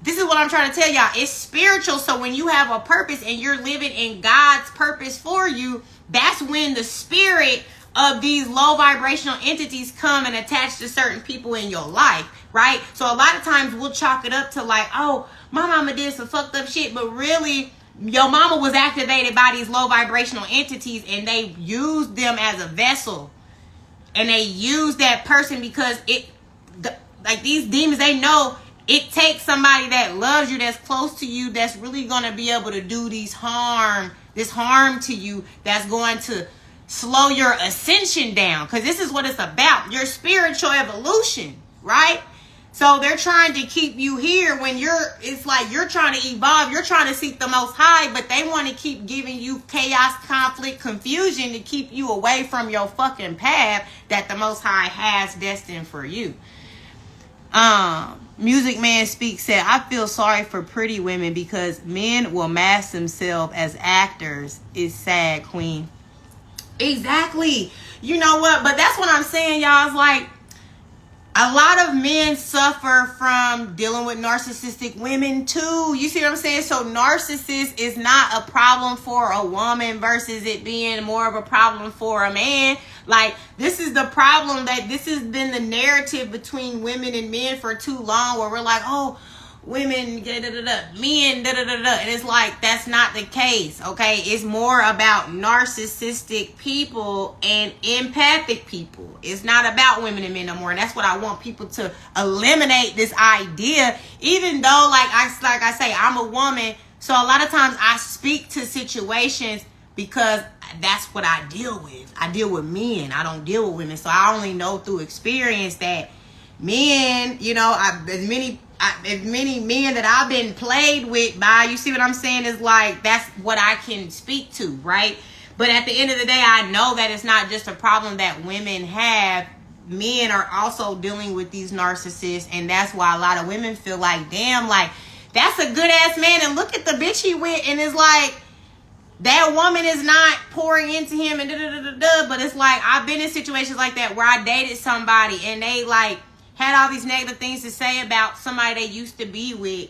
This is what I'm trying to tell y'all. It's spiritual. So when you have a purpose and you're living in God's purpose for you, that's when the spirit of these low vibrational entities come and attach to certain people in your life, right? So a lot of times we'll chalk it up to like, oh, my mama did some fucked up shit, but really your mama was activated by these low vibrational entities, and they used them as a vessel, and they use that person because like these demons, they know it takes somebody that loves you, that's close to you, that's really going to be able to do this harm to you, that's going to slow your ascension down. Because this is what it's about, your spiritual evolution, right? So they're trying to keep you here when it's like you're trying to evolve, you're trying to seek the Most High, but they want to keep giving you chaos, conflict, confusion to keep you away from your fucking path that the Most High has destined for you. Music Man Speaks said, I feel sorry for pretty women because men will mask themselves as actors. It's sad, Queen. Exactly. You know what? But that's what I'm saying, y'all. It's like a lot of men suffer from dealing with narcissistic women too. You see what I'm saying? So narcissist is not a problem for a woman versus it being more of a problem for a man. Like, this is the problem, that this has been the narrative between women and men for too long, where we're like, oh, women, men, and it's like, that's not the case, okay? It's more about narcissistic people and empathic people. It's not about women and men no more, and that's what I want people to eliminate, this idea. Even though, like I say, I'm a woman, so a lot of times I speak to situations because that's what I deal with. I deal with men. I don't deal with women. So I only know through experience that men, as many men that I've been played with by, you see what I'm saying, is like, that's what I can speak to, right? But at the end of the day, I know that it's not just a problem that women have. Men are also dealing with these narcissists, and that's why a lot of women feel like, damn, like, that's a good ass man, and look at the bitch he with, and it's like, that woman is not pouring into him and but it's like, I've been in situations like that where I dated somebody and they like had all these negative things to say about somebody they used to be with,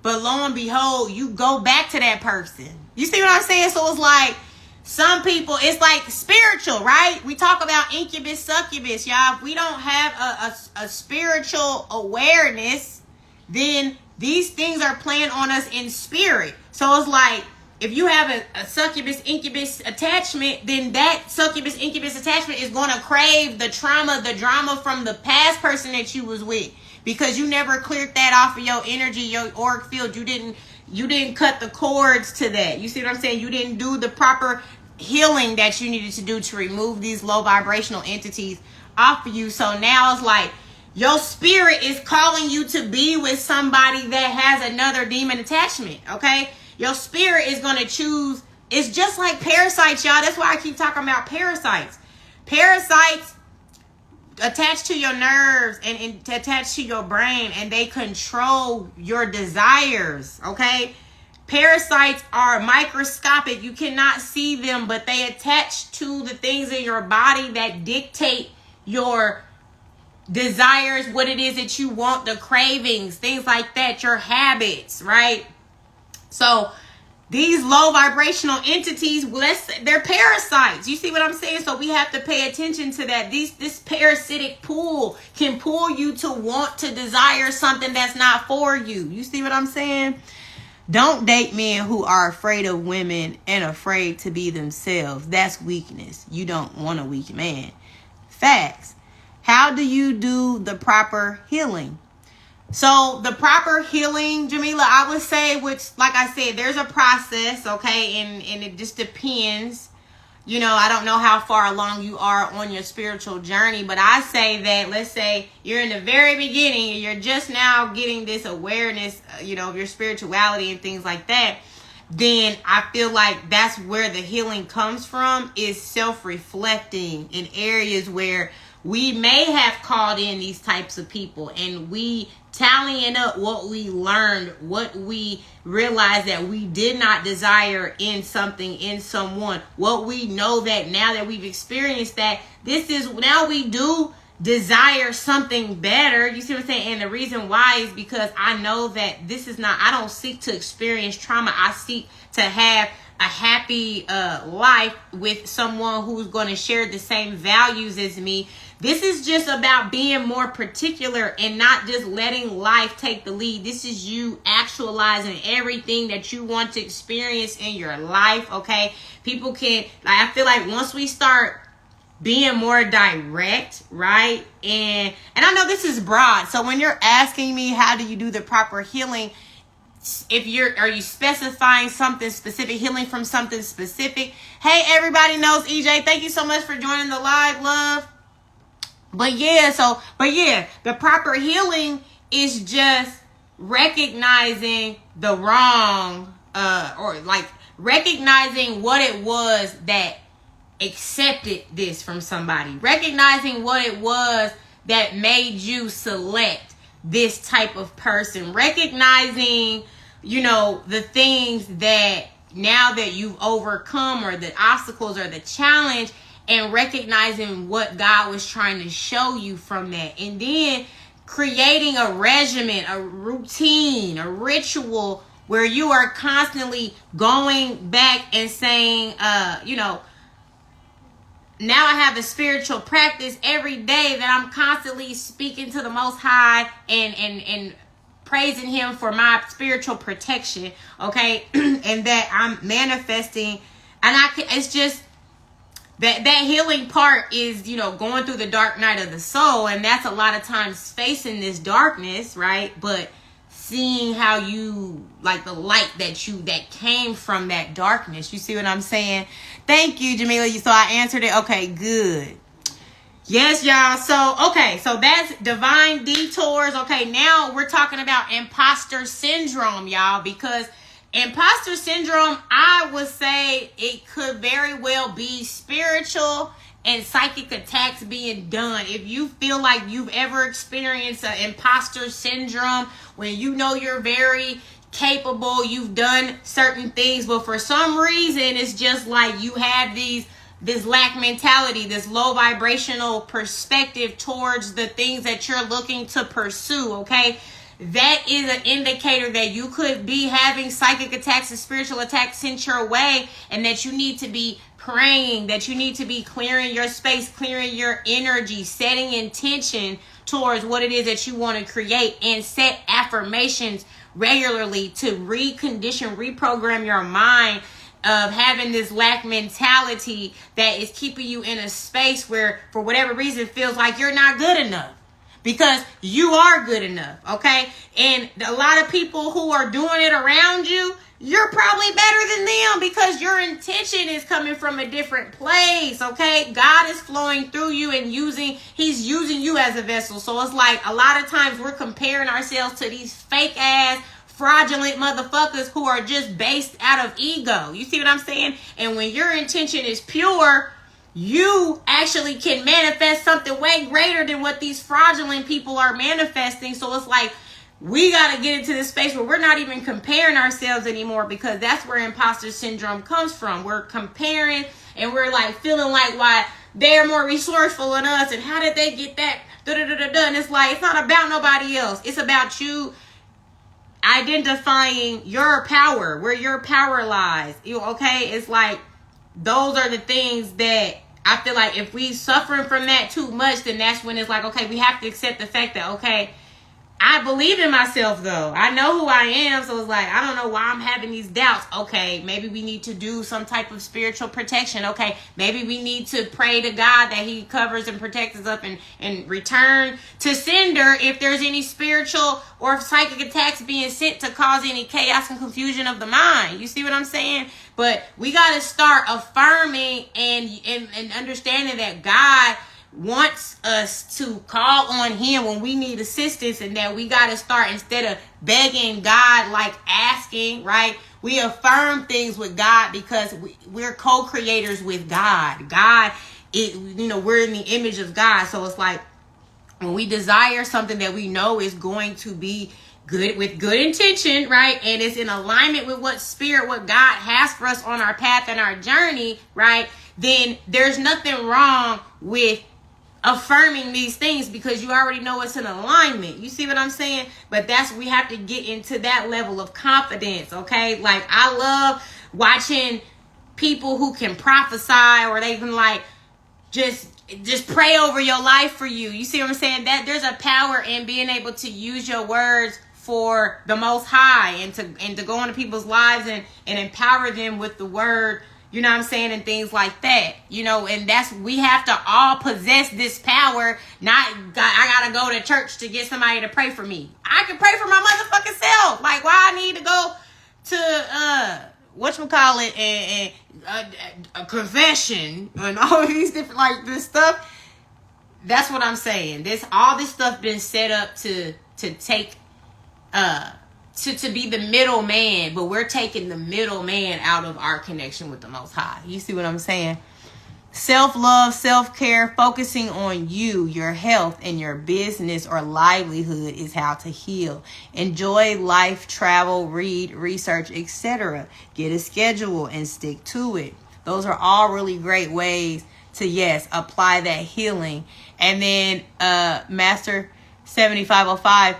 but lo and behold, you go back to that person. You see what I'm saying? So it's like, some people, it's like spiritual, right? We talk about incubus, succubus, y'all. If we don't have a spiritual awareness, then these things are playing on us in spirit. So it's like, if you have a succubus, incubus attachment, then that succubus, incubus attachment is going to crave the trauma, the drama from the past person that you was with, because you never cleared that off of your energy, your auric field. You didn't cut the cords to that. You see what I'm saying? You didn't do the proper healing that you needed to do to remove these low vibrational entities off of you. So now it's like, your spirit is calling you to be with somebody that has another demon attachment, okay? Your spirit is going to choose. It's just like parasites, y'all. That's why I keep talking about parasites. Parasites attach to your nerves and attach to your brain, and they control your desires, okay? Parasites are microscopic. You cannot see them, but they attach to the things in your body that dictate your desires, what it is that you want, the cravings, things like that, your habits, right? So these low vibrational entities, they're parasites. You see what I'm saying? So we have to pay attention to that. This parasitic pull can pull you to want to desire something that's not for you. You see what I'm saying? Don't date men who are afraid of women and afraid to be themselves. That's weakness. You don't want a weak man. Facts. How do you do the proper healing? So the proper healing, Jamila, I would say, which, like I said, there's a process, okay? And it just depends. You know, I don't know how far along you are on your spiritual journey, but I say that, let's say you're in the very beginning and you're just now getting this awareness, you know, of your spirituality and things like that, then I feel like that's where the healing comes from, is self-reflecting in areas where we may have called in these types of people, and we tallying up what we learned, what we realized that we did not desire in something, in someone, what we know that now that we've experienced that, this is, now we do desire something better. You see what I'm saying? And the reason why is because I know that this is not, I don't seek to experience trauma. I seek to have a happy life with someone who's going to share the same values as me. This is just about being more particular and not just letting life take the lead. This is you actualizing everything that you want to experience in your life, okay? People can, I feel like once we start being more direct, right? And I know this is broad. So when you're asking me how do you do the proper healing, are you specifying something specific, healing from something specific? Hey, everybody knows EJ. Thank you so much for joining the live, love. But yeah, the proper healing is just recognizing the wrong, or like recognizing what it was that accepted this from somebody, recognizing what it was that made you select this type of person, recognizing, you know, the things that now that you've overcome, or the obstacles or the challenge, and recognizing what God was trying to show you from that. And then creating a regimen, a routine, a ritual where you are constantly going back and saying, you know, now I have a spiritual practice every day that I'm constantly speaking to the Most High and praising Him for my spiritual protection, okay? And that I'm manifesting, and it's just that healing part is, you know, going through the dark night of the soul, and that's a lot of times facing this darkness, right? But seeing how you, like the light that came from that darkness. You see what I'm saying? Thank you, Jamila. So I answered it. Okay, good. Yes, y'all. So that's divine detours. Okay, now we're talking about imposter syndrome, y'all, because imposter syndrome, I would say it could very well be spiritual and psychic attacks being done. If you feel like you've ever experienced an imposter syndrome, when you know you're very capable, you've done certain things, but for some reason it's just like you have this lack mentality, this low vibrational perspective towards the things that you're looking to pursue, okay? That is an indicator that you could be having psychic attacks and spiritual attacks sent your way, and that you need to be praying, that you need to be clearing your space, clearing your energy, setting intention towards what it is that you want to create, and set affirmations regularly to recondition, reprogram your mind of having this lack mentality that is keeping you in a space where, for whatever reason, it feels like you're not good enough. Because you are good enough, okay? And a lot of people who are doing it around you, you're probably better than them because your intention is coming from a different place, okay? God is flowing through you and He's using you as a vessel. So it's like a lot of times we're comparing ourselves to these fake ass fraudulent motherfuckers who are just based out of ego. You see what I'm saying? And when your intention is pure, you actually can manifest something way greater than what these fraudulent people are manifesting. So it's like, we got to get into this space where we're not even comparing ourselves anymore, because that's where imposter syndrome comes from. We're comparing and we're like feeling like why they're more resourceful than us and how did they get that? And it's like, it's not about nobody else. It's about you identifying your power, where your power lies. Okay? It's like, those are the things that I feel like if we suffering from that too much, then that's when it's like, okay, we have to accept the fact that, okay, I believe in myself though. I know who I am. So it's like, I don't know why I'm having these doubts. Okay, maybe we need to do some type of spiritual protection. Okay, maybe we need to pray to God that he covers and protects us up and return to sender if there's any spiritual or psychic attacks being sent to cause any chaos and confusion of the mind. You see what I'm saying? But we got to start affirming and understanding that God wants us to call on him when we need assistance, and that we got to start, instead of begging God, like asking, right? We affirm things with God, because we're co-creators with God. God, we're in the image of God. So it's like, when we desire something that we know is going to be good, with good intention, right? And it's in alignment with what God has for us on our path and our journey, right? Then there's nothing wrong with affirming these things, because you already know it's in alignment. You see what I'm saying? But we have to get into that level of confidence, okay? Like, I love watching people who can prophesy, or they can like just pray over your life for you. You see what I'm saying? That there's a power in being able to use your words for the Most High, and to go into people's lives and empower them with the word. You know what I'm saying? And things like that, and we have to all possess this power. I gotta go to church to get somebody to pray for me. I can pray for my motherfucking self. Like, why I need to go to, and a confession and all of these different, like, this stuff. That's what I'm saying. All this stuff been set up to take, to be the middleman, but we're taking the middleman out of our connection with the Most High. You see what I'm saying? Self-love, self-care, focusing on you, your health, and your business or livelihood is how to heal. Enjoy life, travel, read, research, etc. Get a schedule and stick to it. Those are all really great ways to, yes, apply that healing. And then Master 7505,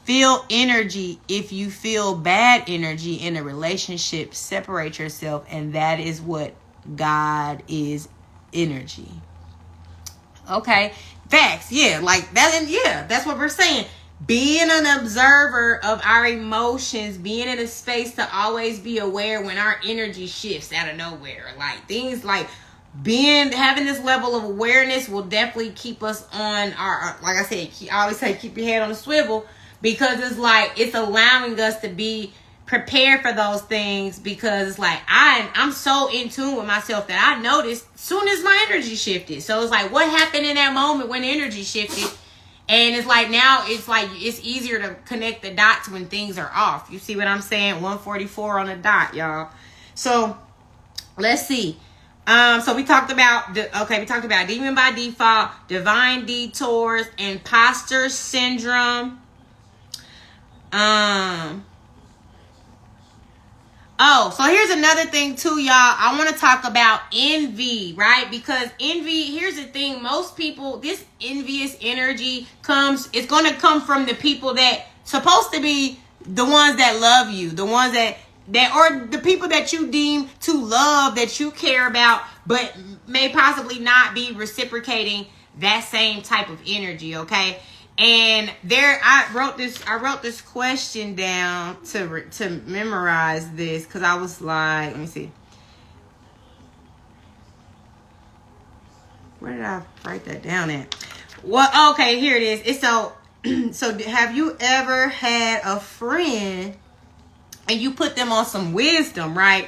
feel energy. If you feel bad energy in a relationship, separate yourself. And that is what God is, energy. Okay. Facts. Yeah. Like that. And yeah, that's what we're saying. Being an observer of our emotions, being in a space to always be aware when our energy shifts out of nowhere. Like things like having this level of awareness will definitely keep us on our, like I said, I always say, keep your head on the swivel. Because it's like, it's allowing us to be prepared for those things, because it's like, I'm so in tune with myself that I noticed soon as my energy shifted. So it's like, what happened in that moment when energy shifted? And it's like, now it's like, it's easier to connect the dots when things are off. You see what I'm saying? 144 on the dot, y'all. So let's see. So we talked about demon by default, divine detours, imposter syndrome. So here's another thing too, y'all. I want to talk about envy, right? Because envy, here's the thing, most people, this envious energy it's going to come from the people that supposed to be the ones that love you, the ones that or the people that you deem to love, that you care about, but may possibly not be reciprocating that same type of energy, okay? And I wrote this question down to memorize this, because I was like, let me see. Where did I write that down at? Well, okay, here it is. It's so have you ever had a friend and you put them on some wisdom, right?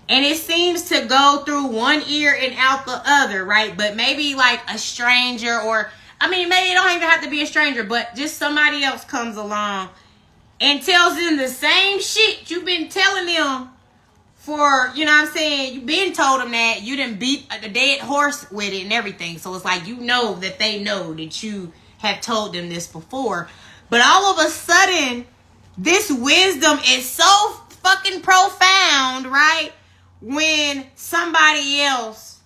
And it seems to go through one ear and out the other, right? But maybe like a stranger, or maybe it don't even have to be a stranger, but just somebody else comes along and tells them the same shit you've been telling them for, you know what I'm saying, you've been told them that, you done beat the dead horse with it and everything. So it's like, you know that they know that you have told them this before. But all of a sudden, this wisdom is so fucking profound, right? When somebody else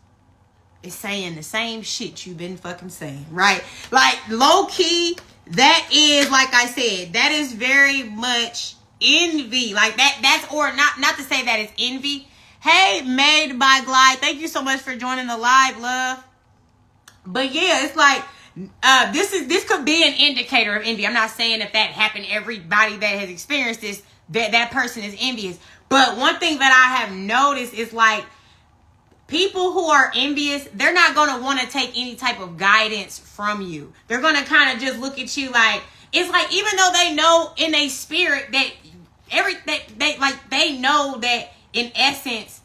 is saying the same shit you've been fucking saying, right? Like, low key, that is, like I said, that is very much envy. Like that's, or not to say that it's envy. Hey, Made by Glide, thank you so much for joining the live, love. But yeah, it's like, this could be an indicator of envy. I'm not saying that happened to everybody that has experienced this, that person is envious. But one thing that I have noticed is like, people who are envious, they're not going to want to take any type of guidance from you. They're going to kind of just look at you like, it's like, even though they know in a spirit that they know that in essence,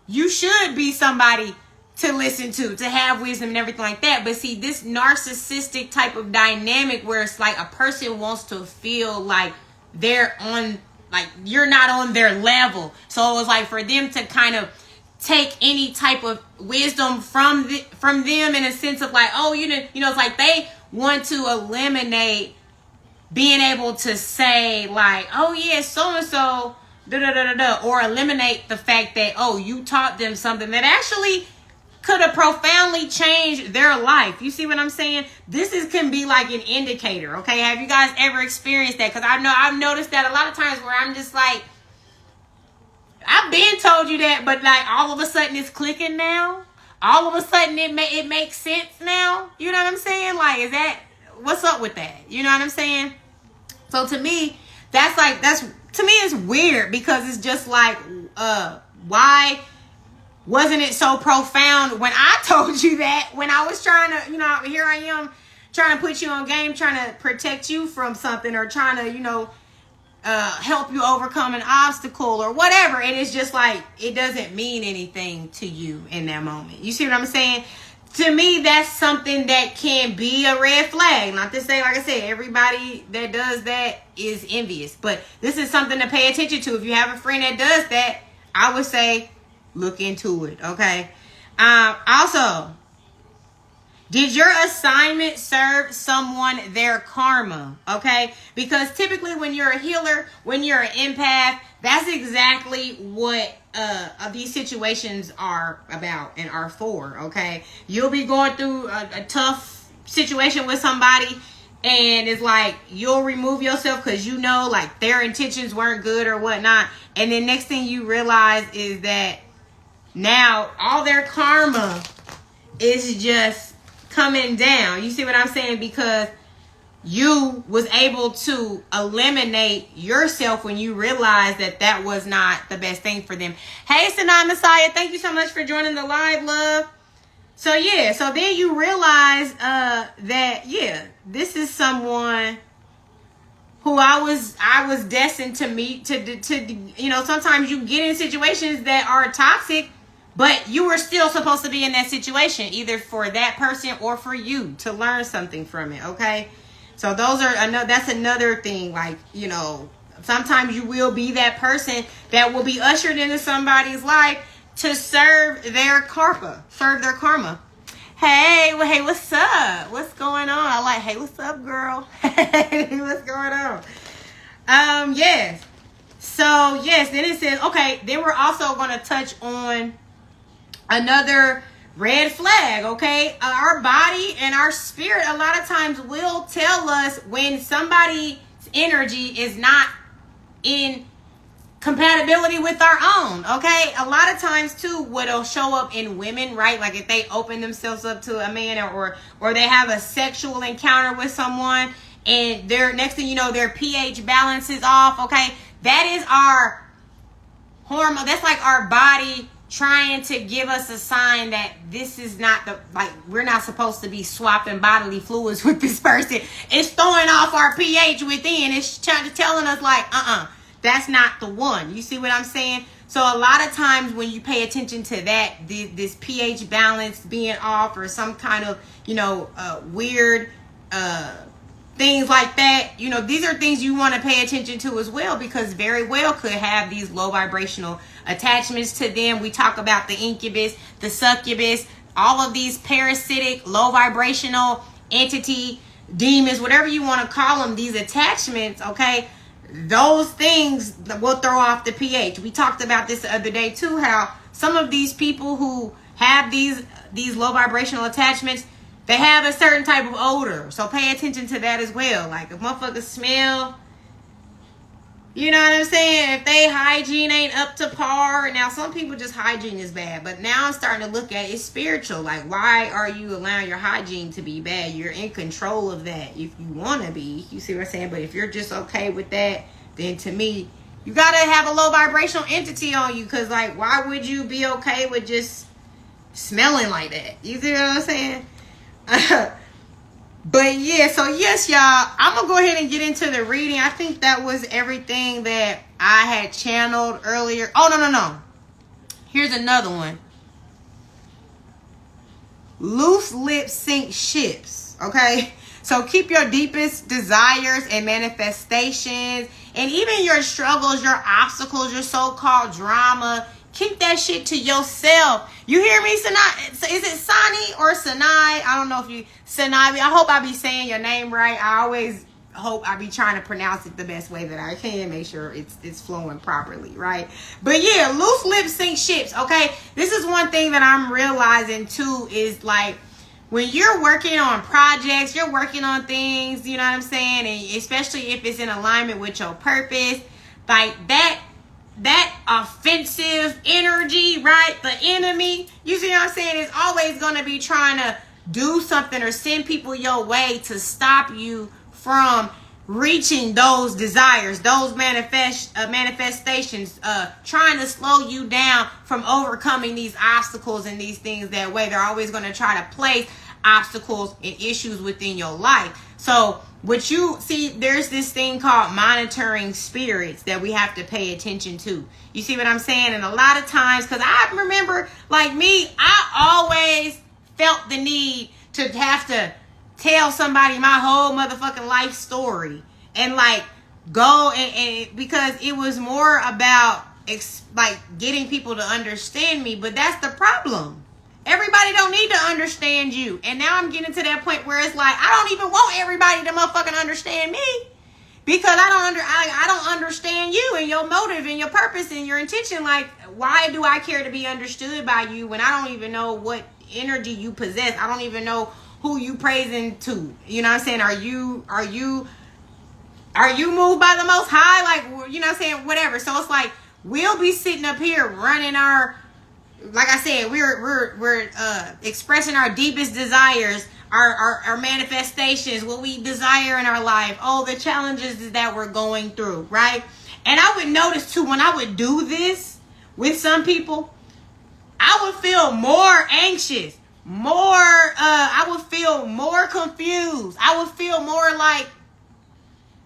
you should be somebody to listen to have wisdom and everything like that. But see, this narcissistic type of dynamic where it's like a person wants to feel like they're on, like you're not on their level. So it was like for them to kind of take any type of wisdom from them in a sense of like, oh, you know, it's like they want to eliminate being able to say like, oh yeah, so-and-so, or eliminate the fact that, oh, you taught them something that actually could have profoundly changed their life. You see what I'm saying? Can be like an indicator, okay? Have you guys ever experienced that? Because I've noticed that a lot of times where I'm just like, I've been told you that, but like all of a sudden it's clicking now. All of a sudden it makes sense now. You know what I'm saying? Like, what's up with that? You know what I'm saying? So to me, to me it's weird because it's just like, why wasn't it so profound when I told you that, when I was trying to, here I am trying to put you on game, trying to protect you from something, or trying to, help you overcome an obstacle or whatever. And it's just like, it doesn't mean anything to you in that moment. You see what I'm saying? To me, that's something that can be a red flag. Not to say, like I said, everybody that does that is envious. But this is something to pay attention to. If you have a friend that does that, I would say, look into it, okay? Also, did your assignment serve someone their karma, okay? Because typically when you're a healer, when you're an empath, that's exactly what these situations are about and are for, okay? You'll be going through a tough situation with somebody, and it's like you'll remove yourself because you know like their intentions weren't good or whatnot. And then next thing you realize is that now all their karma is just coming down. You see what I'm saying? Because you was able to eliminate yourself when you realized that was not the best thing for them. Hey, Sanai Messiah, thank you so much for joining the live, love. So yeah, so then you realize that yeah, this is someone who I was destined to meet. To sometimes you get in situations that are toxic, but you were still supposed to be in that situation, either for that person or for you to learn something from it. Okay. So that's another thing. Like, sometimes you will be that person that will be ushered into somebody's life to serve their karma. Hey, what's up? What's going on? I like, hey, what's up, girl? Hey, what's going on? Yes. So, yes, then it says, okay, then we're also going to touch on another red flag, okay? Our body and our spirit a lot of times will tell us when somebody's energy is not in compatibility with our own, okay? A lot of times too, what'll show up in women, right? Like if they open themselves up to a man or they have a sexual encounter with someone and next thing you know, their pH balance is off, okay? That is our hormone. That's like our body trying to give us a sign that this is not we're not supposed to be swapping bodily fluids with this person. It's throwing off our pH within. It's telling us like, that's not the one. You see what I'm saying? So a lot of times when you pay attention to that, this pH balance being off or some kind of, weird things like that. You know, these are things you want to pay attention to as well, because very well could have these low vibrational attachments to them. We talk about the incubus, the succubus, all of these parasitic, low vibrational entity, demons, whatever you want to call them, these attachments, okay? Those things will throw off the pH. We talked about this the other day too, how some of these people who have these low vibrational attachments, they have a certain type of odor. So pay attention to that as well. Like if motherfuckers smell, you know what I'm saying? If they hygiene ain't up to par. Now some people just hygiene is bad, but now I'm starting to look at it's spiritual. Like, why are you allowing your hygiene to be bad? You're in control of that if you want to be. You see what I'm saying? But if you're just okay with that, then to me, you got to have a low vibrational entity on you. Because, like, why would you be okay with just smelling like that? You see what I'm saying? But yeah, so yes, y'all, I'm going to go ahead and get into the reading. I think that was everything that I had channeled earlier. Oh, no. Here's another one. Loose lips sink ships, okay? So keep your deepest desires and manifestations, and even your struggles, your obstacles, your so-called drama, keep that shit to yourself. You hear me, Sanai? Is it Sani or Sanai? I don't know if you... Sanai. I hope I be saying your name right. I always hope I be trying to pronounce it the best way that I can. Make sure it's flowing properly, right? But yeah, loose lips sink ships, okay? This is one thing that I'm realizing too, is like, when you're working on projects, you're working on things, you know what I'm saying? And especially if it's in alignment with your purpose, like that offensive energy, right? The enemy, you see what I'm saying, is always going to be trying to do something or send people your way to stop you from reaching those desires, those manifestations, trying to slow you down from overcoming these obstacles and these things that way. They're always going to try to place obstacles and issues within your life. So what you see, there's this thing called monitoring spirits that we have to pay attention to. You see what I'm saying? And a lot of times, because I remember, like me, I always felt the need to have to tell somebody my whole motherfucking life story, and like go and because it was more about like getting people to understand me. But that's the problem. Everybody don't need to understand you. And now I'm getting to that point where it's like, I don't even want everybody to motherfucking understand me, because I don't understand you and your motive and your purpose and your intention. Like, why do I care to be understood by you when I don't even know what energy you possess? I don't even know who you praising to. You know what I'm saying? Are you moved by the Most High? Like, you know what I'm saying? Whatever. So it's like, we'll be sitting up here running our, like I said, we're expressing our deepest desires, our manifestations, what we desire in our life, the challenges that we're going through, right? And I would notice too, when I would do this with some people, I would feel more anxious, I would feel more confused. I would feel more like,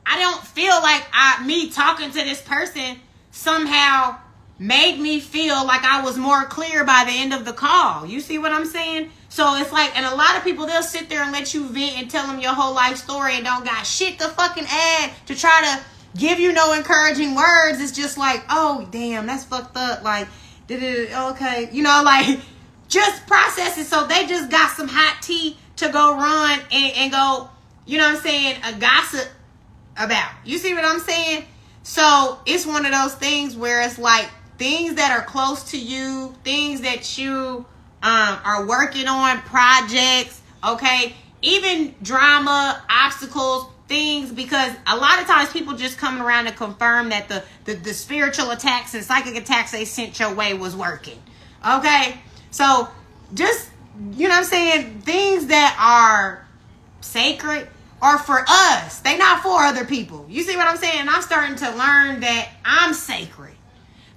I don't feel like me talking to this person somehow made me feel like I was more clear by the end of the call. You see what I'm saying? So it's like, and a lot of people, they'll sit there and let you vent and tell them your whole life story and don't got shit to fucking add to try to give you no encouraging words. It's just like, oh, damn, that's fucked up. Like, okay. You know, like, just process it. So they just got some hot tea to go run and go, you know what I'm saying, a gossip about. You see what I'm saying? So it's one of those things where it's like, things that are close to you, things that you are working on, projects, okay? Even drama, obstacles, things, because a lot of times people just coming around to confirm that the spiritual attacks and psychic attacks they sent your way was working, okay? So just, you know what I'm saying, things that are sacred are for us. They not for other people. You see what I'm saying? I'm starting to learn that I'm sacred.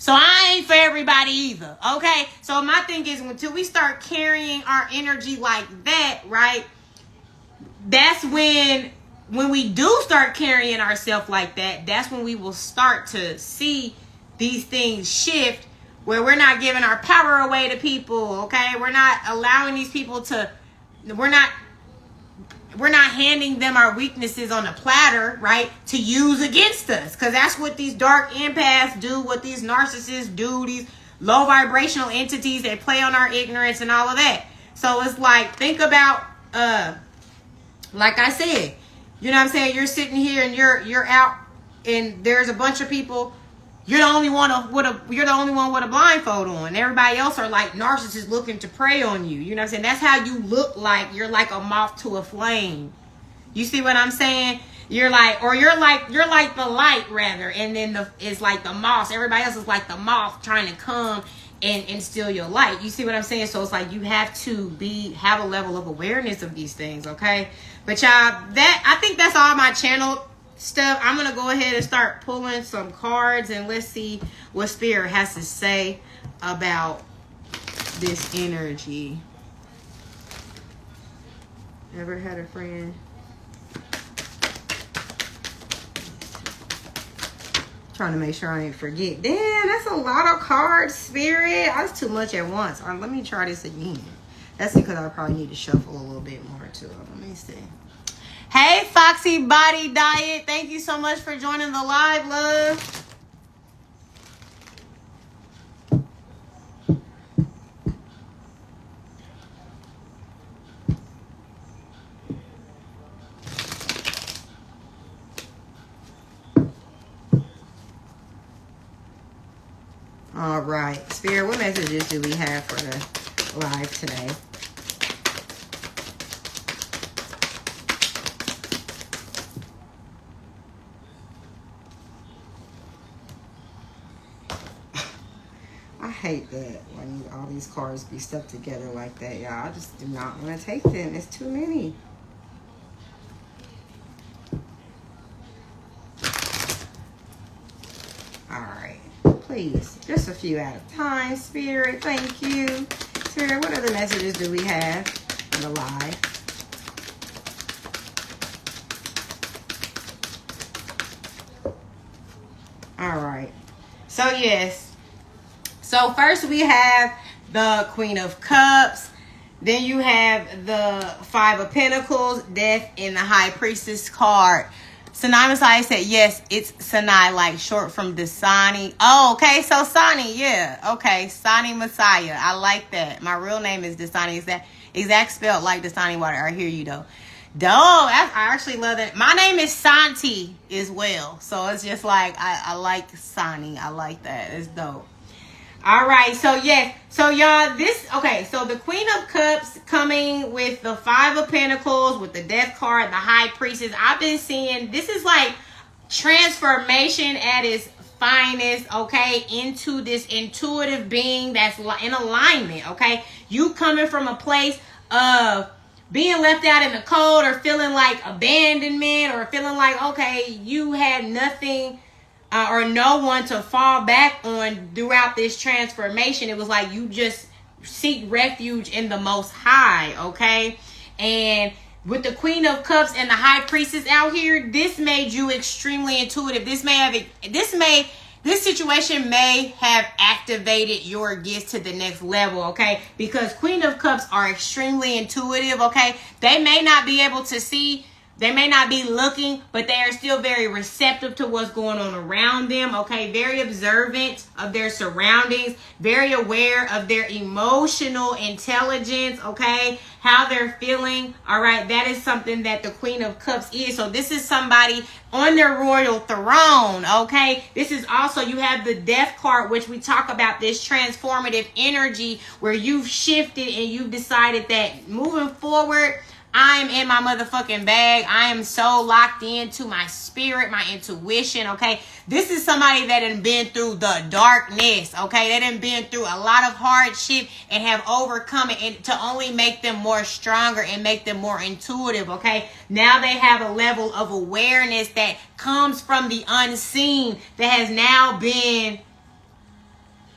So I ain't for everybody either, okay? So my thing is, until we start carrying our energy like that, right? That's when we do start carrying ourselves like that, that's when we will start to see these things shift, where we're not giving our power away to people, okay? We're not allowing these people to, we're not handing them our weaknesses on a platter, right, to use against us. Because that's what these dark empaths do, what these narcissists do, these low vibrational entities, they play on our ignorance and all of that. So it's like, think about, like I said, you know what I'm saying? You're sitting here and you're out and there's a bunch of people. You're the only one with a blindfold on. Everybody else are like narcissists looking to prey on you. You know what I'm saying? That's how you look like. You're like a moth to a flame. You see what I'm saying? You're like the light rather, and then it's like the moth. Everybody else is like the moth trying to come and steal your light. You see what I'm saying? So it's like you have to have a level of awareness of these things, okay? But y'all, I think that's all my channel stuff. I'm gonna go ahead and start pulling some cards and let's see what Spirit has to say about this energy. Ever had a friend? Trying to make sure I ain't forget. Damn, that's a lot of cards, Spirit. That's too much at once. Let me try this again. That's because I probably need to shuffle a little bit more to it. Let me see. Hey, Foxy Body Diet. Thank you so much for joining the live, love. All right. Spirit, what messages do we have for the live today? I hate that when all these cards be stuck together like that, y'all. I just do not want to take them. It's too many. All right. Please, just a few at a time, Spirit. Thank you. Spirit, what other messages do we have in the live? All right. So, yes. So first we have the Queen of Cups. Then you have the Five of Pentacles, Death, and the High Priestess card. Sanai Messiah said, yes, it's Sanai, like short from Dasani. Oh, okay. So Sani, yeah. Okay. Sani Messiah. I like that. My real name is Dasani. Is that exact spelled like Dasani water? I hear you though. Dope. I actually love that. My name is Santi as well. So it's just like, I like Sani. I like that. It's dope. All right, so yes, so y'all, so the Queen of Cups coming with the Five of Pentacles, with the Death card, the High Priestess. I've been seeing, this is like transformation at its finest, okay, into this intuitive being that's in alignment, okay? You coming from a place of being left out in the cold or feeling like abandonment or feeling like, okay, you had nothing or no one to fall back on throughout this transformation. It was like you just seek refuge in the Most High, okay? And with the Queen of Cups and the High Priestess out here, this made you extremely intuitive. This situation may have activated your gifts to the next level, okay? Because Queen of Cups are extremely intuitive, okay? They may not be able to see, they may not be looking, but they are still very receptive to what's going on around them, okay? Very observant of their surroundings, very aware of their emotional intelligence, okay? How they're feeling, all right? That is something that the Queen of Cups is. So this is somebody on their royal throne, okay? This is also, you have the Death card, which we talk about this transformative energy where you've shifted and you've decided that moving forward, I'm in my motherfucking bag. I am so locked into my spirit, my intuition, okay? This is somebody that done been through the darkness, okay? They done been through a lot of hardship and have overcome it, and to only make them more stronger and make them more intuitive, okay? Now they have a level of awareness that comes from the unseen that has now been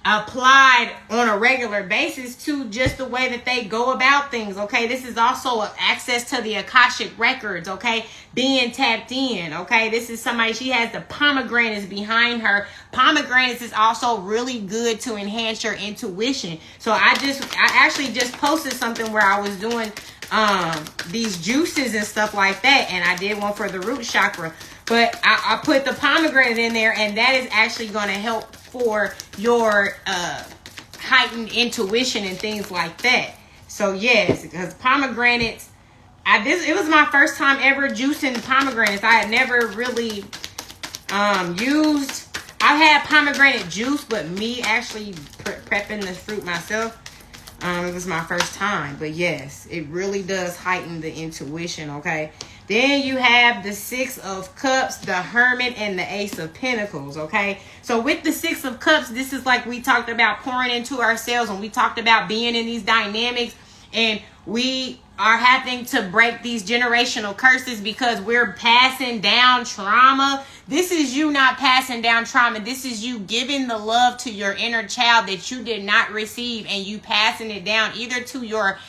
applied on a regular basis to just the way that they go about things. Okay, this is also access to the Akashic records. Okay, being tapped in. Okay, this is somebody, she has the pomegranates behind her. Pomegranates is also really good to enhance your intuition. So I actually just posted something where I was doing these juices and stuff like that, and I did one for the root chakra, but I put the pomegranate in there, and that is actually going to help for your heightened intuition and things like that. So yes, because pomegranates, it was my first time ever juicing pomegranates. I had never really I've had pomegranate juice, but me actually prepping the fruit myself, it was my first time. But yes, it really does heighten the intuition. Okay, then you have the Six of Cups, the Hermit, and the Ace of Pentacles. Okay, so with the Six of Cups, this is like we talked about pouring into ourselves, and we talked about being in these dynamics, and we are having to break these generational curses because we're passing down trauma. This is you not passing down trauma. This is you giving the love to your inner child that you did not receive, and you passing it down either to your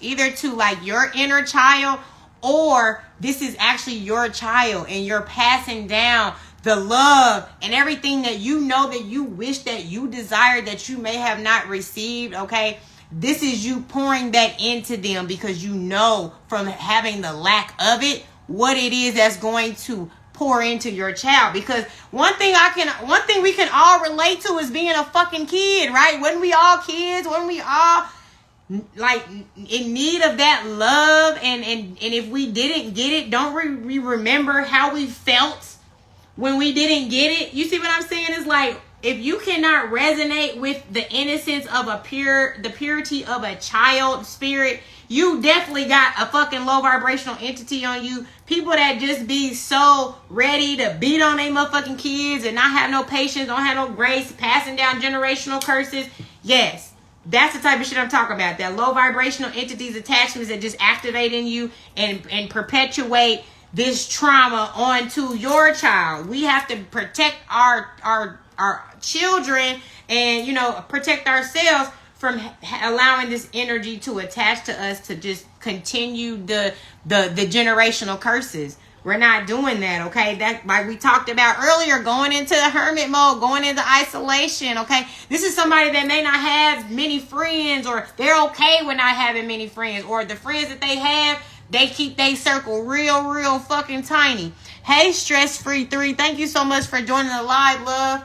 inner child, or this is actually your child, and you're passing down the love and everything that you know that you wish that you desire that you may have not received. Okay, this is you pouring that into them because you know from having the lack of it what it is that's going to pour into your child. Because one thing we can all relate to is being a fucking kid, right? When we all kids, when we all like in need of that love, and if we didn't get it, don't we remember how we felt when we didn't get it? You see what I'm saying? It's like, if you cannot resonate with the innocence of the purity of a child spirit, you definitely got a fucking low vibrational entity on you. People that just be so ready to beat on their motherfucking kids and not have no patience, don't have no grace, passing down generational curses. Yes, that's the type of shit I'm talking about. That low vibrational entities, attachments that just activate in you and perpetuate this trauma onto your child. We have to protect our children and, protect ourselves from allowing this energy to attach to us to just continue the generational curses. We're not doing that, okay? That, like we talked about earlier, going into the hermit mode, going into isolation, okay? This is somebody that may not have many friends, or they're okay with not having many friends, or the friends that they have, they keep their circle real fucking tiny. Hey, Stress Free 3, thank you so much for joining the live, love.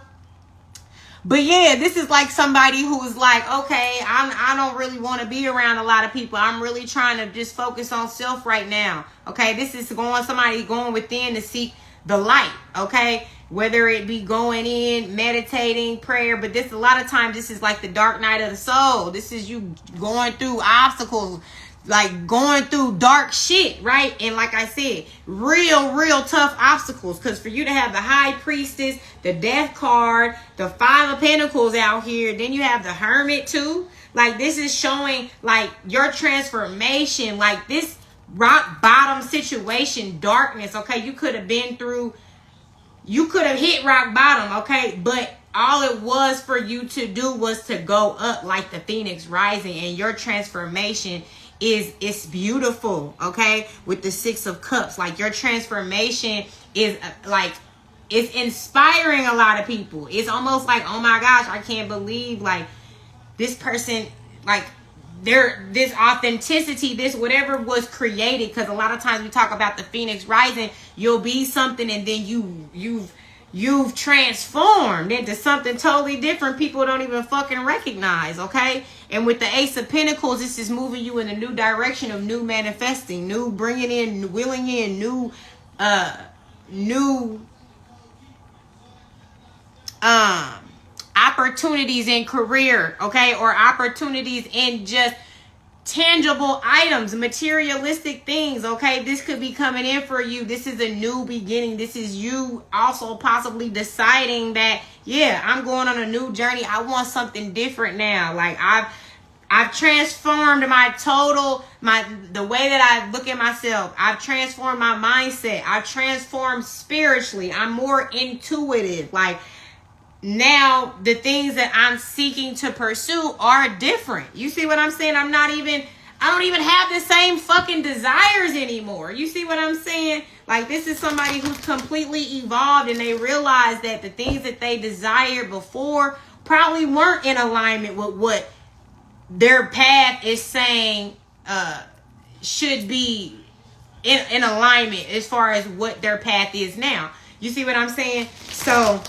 But yeah, this is like somebody who is like, okay, I don't really want to be around a lot of people. I'm really trying to just focus on self right now. Okay, this is somebody going within to seek the light. Okay, whether it be going in, meditating, prayer. But a lot of times this is like the dark night of the soul. This is you going through obstacles, like going through dark shit, right? And like I said, real tough obstacles. Because for you to have the High Priestess, the Death card, the Five of Pentacles out here, then you have the Hermit too. Like, this is showing like your transformation, like this rock bottom situation, darkness. Okay, you could have hit rock bottom. Okay, but all it was for you to do was to go up like the Phoenix rising, and your transformation it's beautiful. Okay, with the Six of Cups, like your transformation is like, it's inspiring a lot of people. It's almost like, oh my gosh, I can't believe like this person, like this authenticity, this whatever was created. Because a lot of times we talk about the Phoenix rising, you'll be something and then you've transformed into something totally different. People don't even fucking recognize. Okay, and with the Ace of Pentacles, this is moving you in a new direction of new manifesting, new bringing in, willing in, new opportunities in career, okay, or opportunities in just tangible items, materialistic things. Okay, this could be coming in for you. This is a new beginning. This is you also possibly deciding that, yeah, I'm going on a new journey. I want something different now. Like I've transformed the way that I look at myself. I've transformed my mindset. I've transformed spiritually. I'm more intuitive. Like, now the things that I'm seeking to pursue are different. You see what I'm saying? I don't even have the same fucking desires anymore. You see what I'm saying? Like, this is somebody who's completely evolved, and they realize that the things that they desired before probably weren't in alignment with what their path is saying should be in alignment as far as what their path is now. You see what I'm saying? So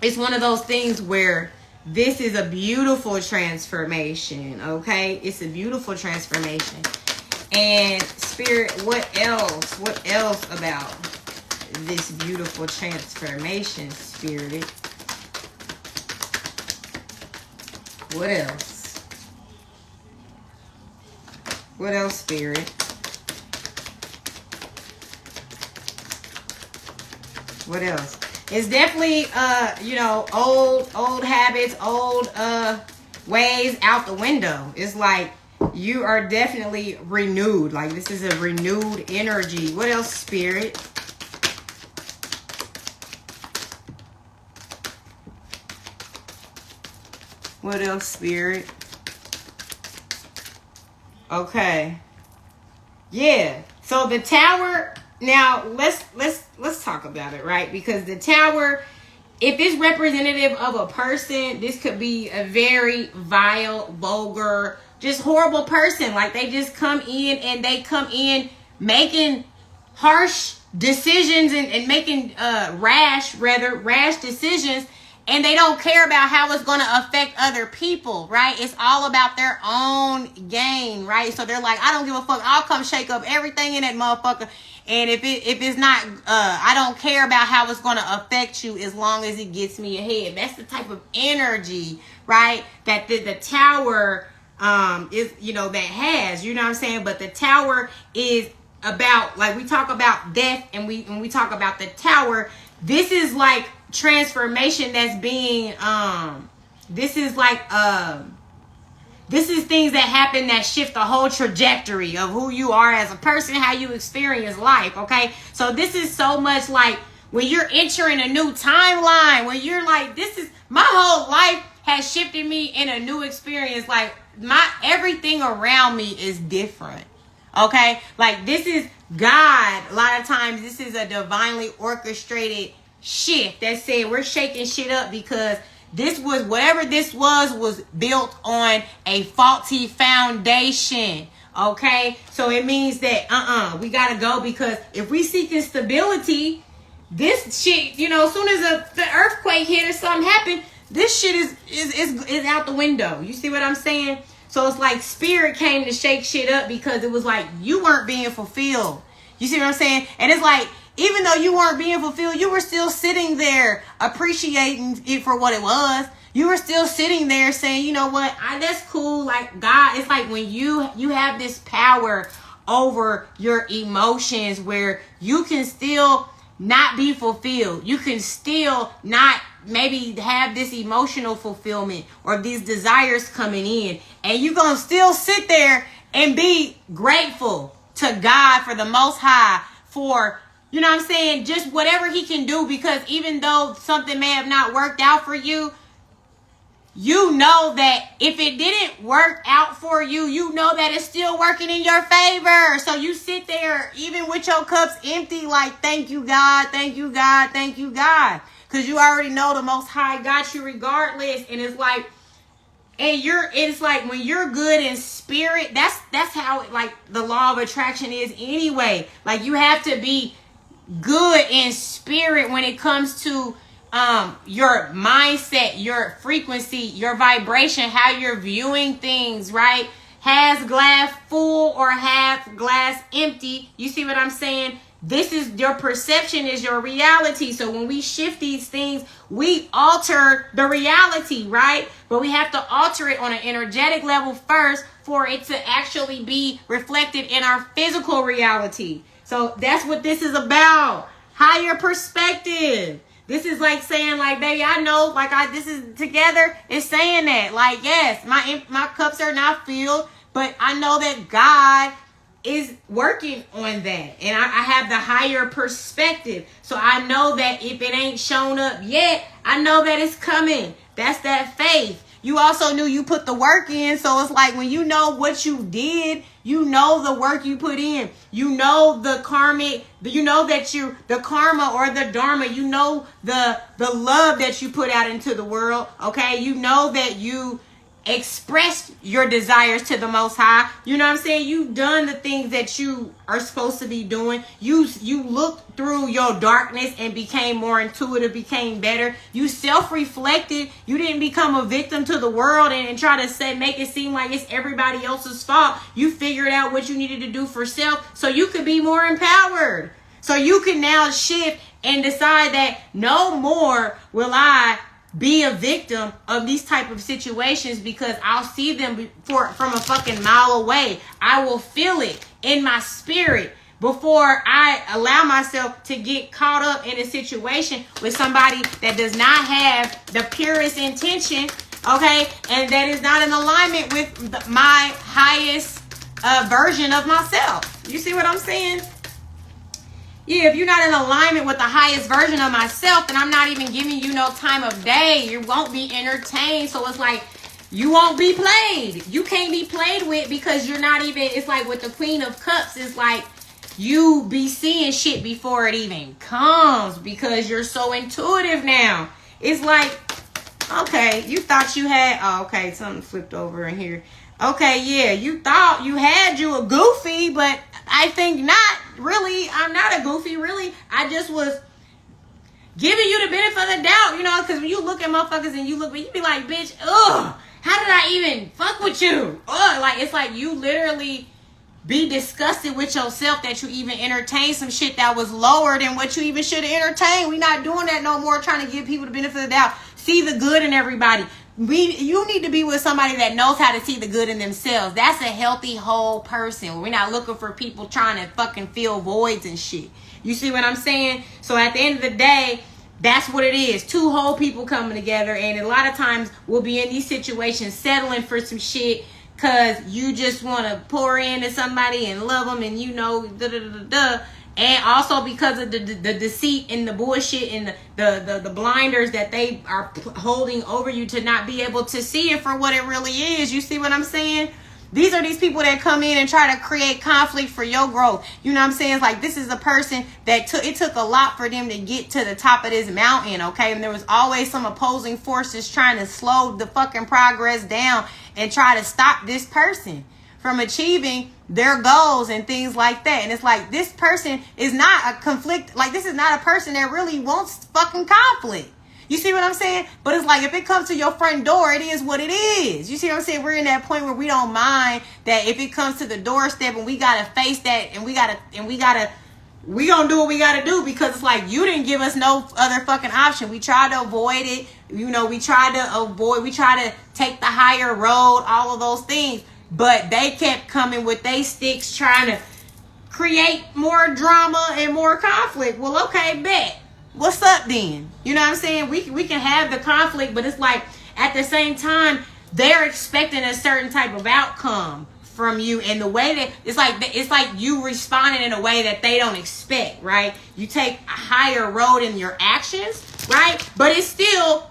it's one of those things where this is a beautiful transformation, okay? It's a beautiful transformation. And Spirit, what else? What else about this beautiful transformation, Spirit? What else? What else, Spirit? What else? It's definitely, old habits, old ways out the window. It's like you are definitely renewed. Like, this is a renewed energy. What else, Spirit? What else, Spirit? Okay. Yeah. So the tower. Now let's talk about it, right? Because the tower, if it's representative of a person, this could be a very vile, vulgar, just horrible person. Like, they just come in and they come in making harsh decisions and making rash decisions, and they don't care about how it's going to affect other people, right? It's all about their own gain, right? So they're like, I don't give a fuck. I'll come shake up everything in that motherfucker. And if it's not, I don't care about how it's going to affect you as long as it gets me ahead. That's the type of energy, right? That the tower is, that has, you know what I'm saying? But the tower is about, like, we talk about death, and when we talk about the tower, this is like transformation that's being, this is things that happen that shift the whole trajectory of who you are as a person, how you experience life, okay? So this is so much like when you're entering a new timeline, when you're like, this is, my whole life has shifted me in a new experience. Like, everything around me is different, okay? Like, this is God. A lot of times this is a divinely orchestrated shift that said we're shaking shit up because this was, whatever this was built on a faulty foundation. Okay? So it means that we gotta go, because if we seeking stability, this shit, as soon as the earthquake hit or something happened, this shit is out the window. You see what I'm saying? So it's like Spirit came to shake shit up because it was like you weren't being fulfilled. You see what I'm saying? And it's like, even though you weren't being fulfilled, you were still sitting there appreciating it for what it was. You were still sitting there saying, you know what, that's cool. Like, God, it's like when you have this power over your emotions where you can still not be fulfilled. You can still not maybe have this emotional fulfillment or these desires coming in. And you're going to still sit there and be grateful to God, for the Most High, for, you know what I'm saying, just whatever he can do, because even though something may have not worked out for you, you know that if it didn't work out for you, you know that it's still working in your favor. So you sit there, even with your cups empty, like, thank you, God, thank you, God, thank you, God. Because you already know the Most High got you regardless. And it's like, it's like when you're good in spirit, that's how, like, the law of attraction is anyway. Like, you have to be good in spirit when it comes to your mindset, your frequency, your vibration, how you're viewing things, right? Has glass full or half glass empty. You see what I'm saying? This is your perception, is your reality. So when we shift these things, we alter the reality, right? But we have to alter it on an energetic level first for it to actually be reflected in our physical reality. So that's what this is about. Higher perspective. This is like saying, like, baby, I know, like, this is together. It's saying that, like, yes, my cups are not filled, but I know that God is working on that. And I have the higher perspective. So I know that if it ain't shown up yet, I know that it's coming. That's that faith. You also knew you put the work in. So it's like when you know what you did, you know the work you put in. You know the karmic, you know that you, the karma or the dharma, you know the love that you put out into the world. Okay. You know that you expressed your desires to the Most High. You know what I'm saying? You've done the things that you are supposed to be doing. You looked through your darkness and became more intuitive, became better. You self-reflected. You didn't become a victim to the world and try to make it seem like it's everybody else's fault. You figured out what you needed to do for self so you could be more empowered. So you can now shift and decide that no more will I be a victim of these type of situations, because I'll see them from a fucking mile away. I will feel it in my spirit before I allow myself to get caught up in a situation with somebody that does not have the purest intention, okay, and that is not in alignment with my highest version of myself. You see what I'm saying? Yeah, if you're not in alignment with the highest version of myself, then I'm not even giving you no time of day. You won't be entertained. So it's like you won't be played. You can't be played with because you're not even, it's like with the Queen of Cups, it's like you be seeing shit before it even comes because you're so intuitive now. It's like, okay, you thought you had, oh, okay, something flipped over in here. Okay, yeah, you thought you had you a goofy, but I think not. Really, I'm not a goofy. Really, I just was giving you the benefit of the doubt, you know, because when you look at motherfuckers and you be like, bitch, ugh, how did I even fuck with you? Ugh, like, it's like you literally be disgusted with yourself that you even entertain some shit that was lower than what you even should have entertained. We not doing that no more, trying to give people the benefit of the doubt. See the good in everybody. You need to be with somebody that knows how to see the good in themselves. That's a healthy, whole person. We're not looking for people trying to fucking fill voids and shit. You see what I'm saying? So at the end of the day, that's what it is. Two whole people coming together. And a lot of times we'll be in these situations settling for some shit because you just want to pour into somebody and love them and, you know, da-da-da-da-da. And also because of the deceit and the bullshit and the blinders that they are holding over you to not be able to see it for what it really is. You see what I'm saying? These are these people that come in and try to create conflict for your growth. You know what I'm saying? It's like this is a person that it took a lot for them to get to the top of this mountain, okay? And there was always some opposing forces trying to slow the fucking progress down and try to stop this person from achieving their goals and things like that. And it's like, this person is not a conflict. Like, this is not a person that really wants fucking conflict. You see what I'm saying? But it's like, if it comes to your front door, it is what it is. You see what I'm saying? We're in that point where we don't mind that if it comes to the doorstep and we got to face that and we gonna do what we gotta do, because it's like you didn't give us no other fucking option. We tried to avoid it. You know, we tried to take the higher road, all of those things. But they kept coming with their sticks trying to create more drama and more conflict. Well, okay, bet. What's up then? You know what I'm saying? We can have the conflict, but it's like at the same time, they're expecting a certain type of outcome from you, and the way that it's like you responding in a way that they don't expect, right? You take a higher road in your actions, right? But it's still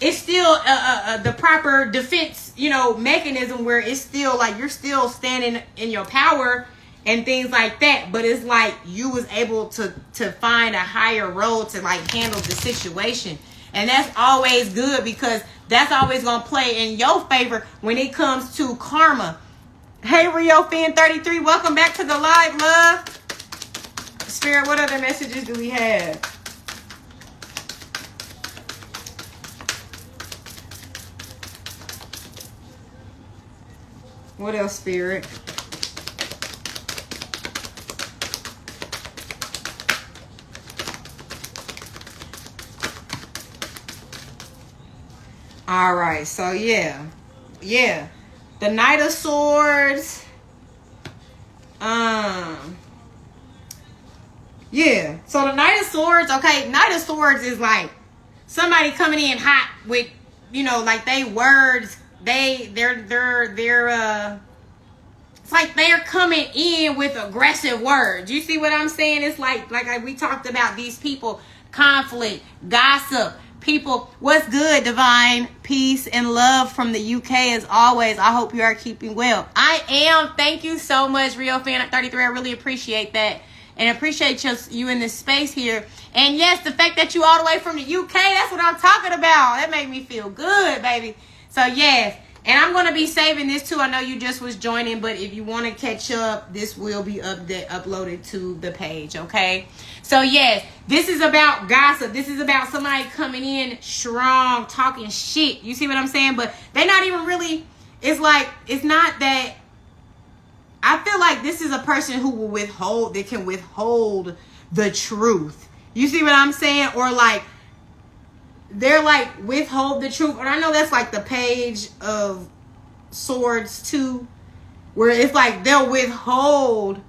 the proper defense, you know, mechanism where it's still like you're still standing in your power and things like that. But it's like you was able to find a higher road to like handle the situation. And that's always good, because that's always going to play in your favor when it comes to karma. Hey, Rio Fan 33, welcome back to the live, love. Spirit, what other messages do we have? What else, Spirit? All right, so yeah. The Knight of Swords. Yeah. So the Knight of Swords, okay, Knight of Swords is like somebody coming in hot with, you know, like they words, they're it's like they're coming in with aggressive words. You see what I'm saying? It's like we talked about these people, conflict, gossip, people. What's good, Divine? Peace and love from the UK as always. I hope you are keeping well. I am. Thank you so much, Rio Fan at 33. I really appreciate that. And appreciate you in this space here. And yes, the fact that you all the way from the UK, that's what I'm talking about. That made me feel good, baby. So yes. And I'm going to be saving this too. I know you just was joining, but if you want to catch up, this will be uploaded to the page, okay? So yes, this is about gossip. This is about somebody coming in strong, talking shit. You see what I'm saying? But they're not even really, it's like, it's not that, I feel like this is a person who will withhold, that can withhold the truth. You see what I'm saying? Or like, they're like withhold the truth. And I know that's like the page of swords too, where it's like they'll withhold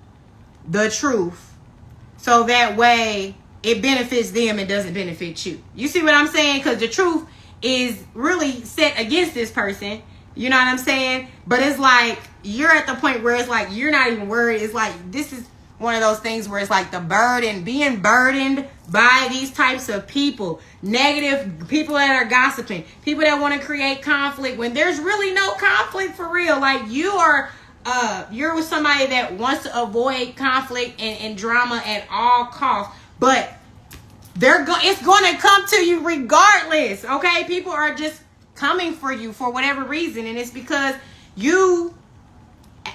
the truth so that way it benefits them and doesn't benefit you. You see what I'm saying? Because the truth is really set against this person. You know what I'm saying? But it's like you're at the point where it's like you're not even worried. It's like this is one of those things where it's like the burden, being burdened by these types of people, negative people that are gossiping, people that want to create conflict when there's really no conflict for real. Like you're with somebody that wants to avoid conflict and drama at all costs, but it's going to come to you regardless. Okay, people are just coming for you for whatever reason, and it's because you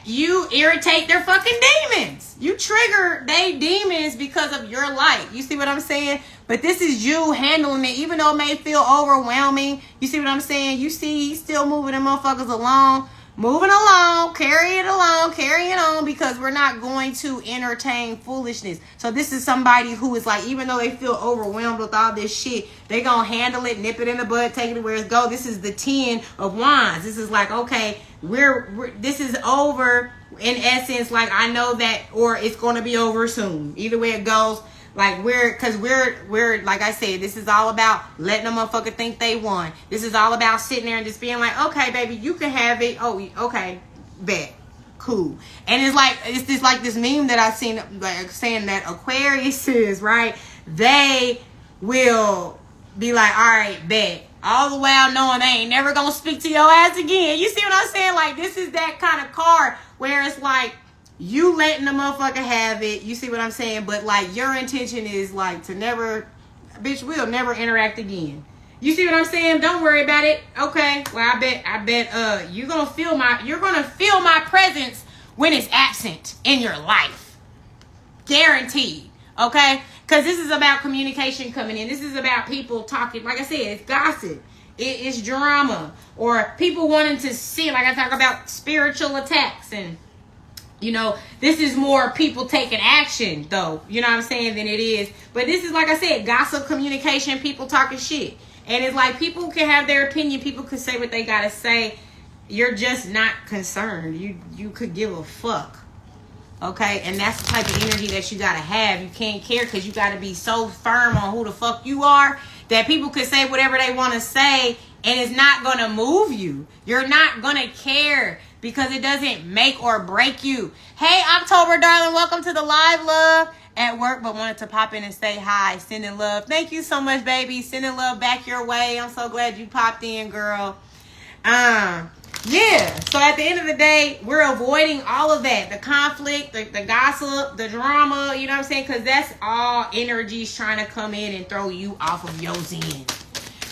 irritate their fucking demons. You trigger they demons because of your light. You see what I'm saying? But this is you handling it, even though it may feel overwhelming. You see what I'm saying? You see he's still moving them motherfuckers along. Moving along, carry it on, because we're not going to entertain foolishness. So this is somebody who is like, even though they feel overwhelmed with all this shit, they gonna handle it, nip it in the bud, take it where it's go. This is the 10 of wands. This is like, okay, this is over in essence. Like I know that, or it's gonna be over soon. Either way it goes. Like we're like I said, this is all about letting a motherfucker think they won. This is all about sitting there and just being like, okay, baby, you can have it. Oh, okay, bet, cool. And it's just like this meme that I seen, like saying that Aquarius is right. They will be like, all right, bet. All the while knowing they ain't never gonna speak to your ass again. You see what I'm saying? Like this is that kind of card where it's like, you letting the motherfucker have it. You see what I'm saying? But like your intention is like to never, bitch, we'll never interact again. You see what I'm saying? Don't worry about it. Okay. Well, I bet you're gonna feel my presence when it's absent in your life. Guaranteed. Okay? Because this is about communication coming in. This is about people talking. Like I said, it's gossip. It's drama. Or people wanting to see, like I talk about spiritual attacks and this is more people taking action, though. You know what I'm saying? Than it is. But this is, like I said, gossip, communication, people talking shit. And it's like people can have their opinion. People can say what they got to say. You're just not concerned. You could give a fuck. Okay? And that's the type of energy that you got to have. You can't care because you got to be so firm on who the fuck you are that people could say whatever they want to say and it's not going to move you. You're not going to care. Because it doesn't make or break you. Hey, October, darling. Welcome to the live, love. At work, but wanted to pop in and say hi. Sending love. Thank you so much, baby. Sending love back your way. I'm so glad you popped in, girl. Yeah. So at the end of the day, we're avoiding all of that. The conflict, the gossip, the drama. You know what I'm saying? Because that's all energies trying to come in and throw you off of your zen.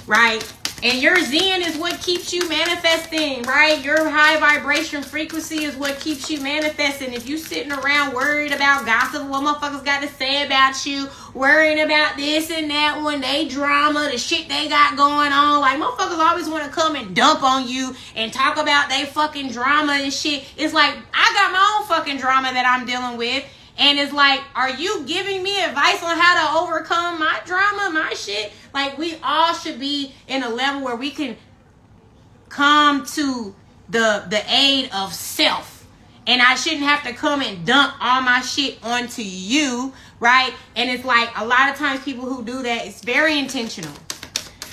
Right? And your zen is what keeps you manifesting, right? Your high vibration frequency is what keeps you manifesting. If you sitting around worried about gossip, what motherfuckers got to say about you, worrying about this and that one, they drama, the shit they got going on. Like, motherfuckers always want to come and dump on you and talk about they fucking drama and shit. It's like, I got my own fucking drama that I'm dealing with. And it's like, are you giving me advice on how to overcome my drama, my shit? Like, we all should be in a level where we can come to the aid of self. And I shouldn't have to come and dump all my shit onto you, right? And it's like, a lot of times people who do that, it's very intentional.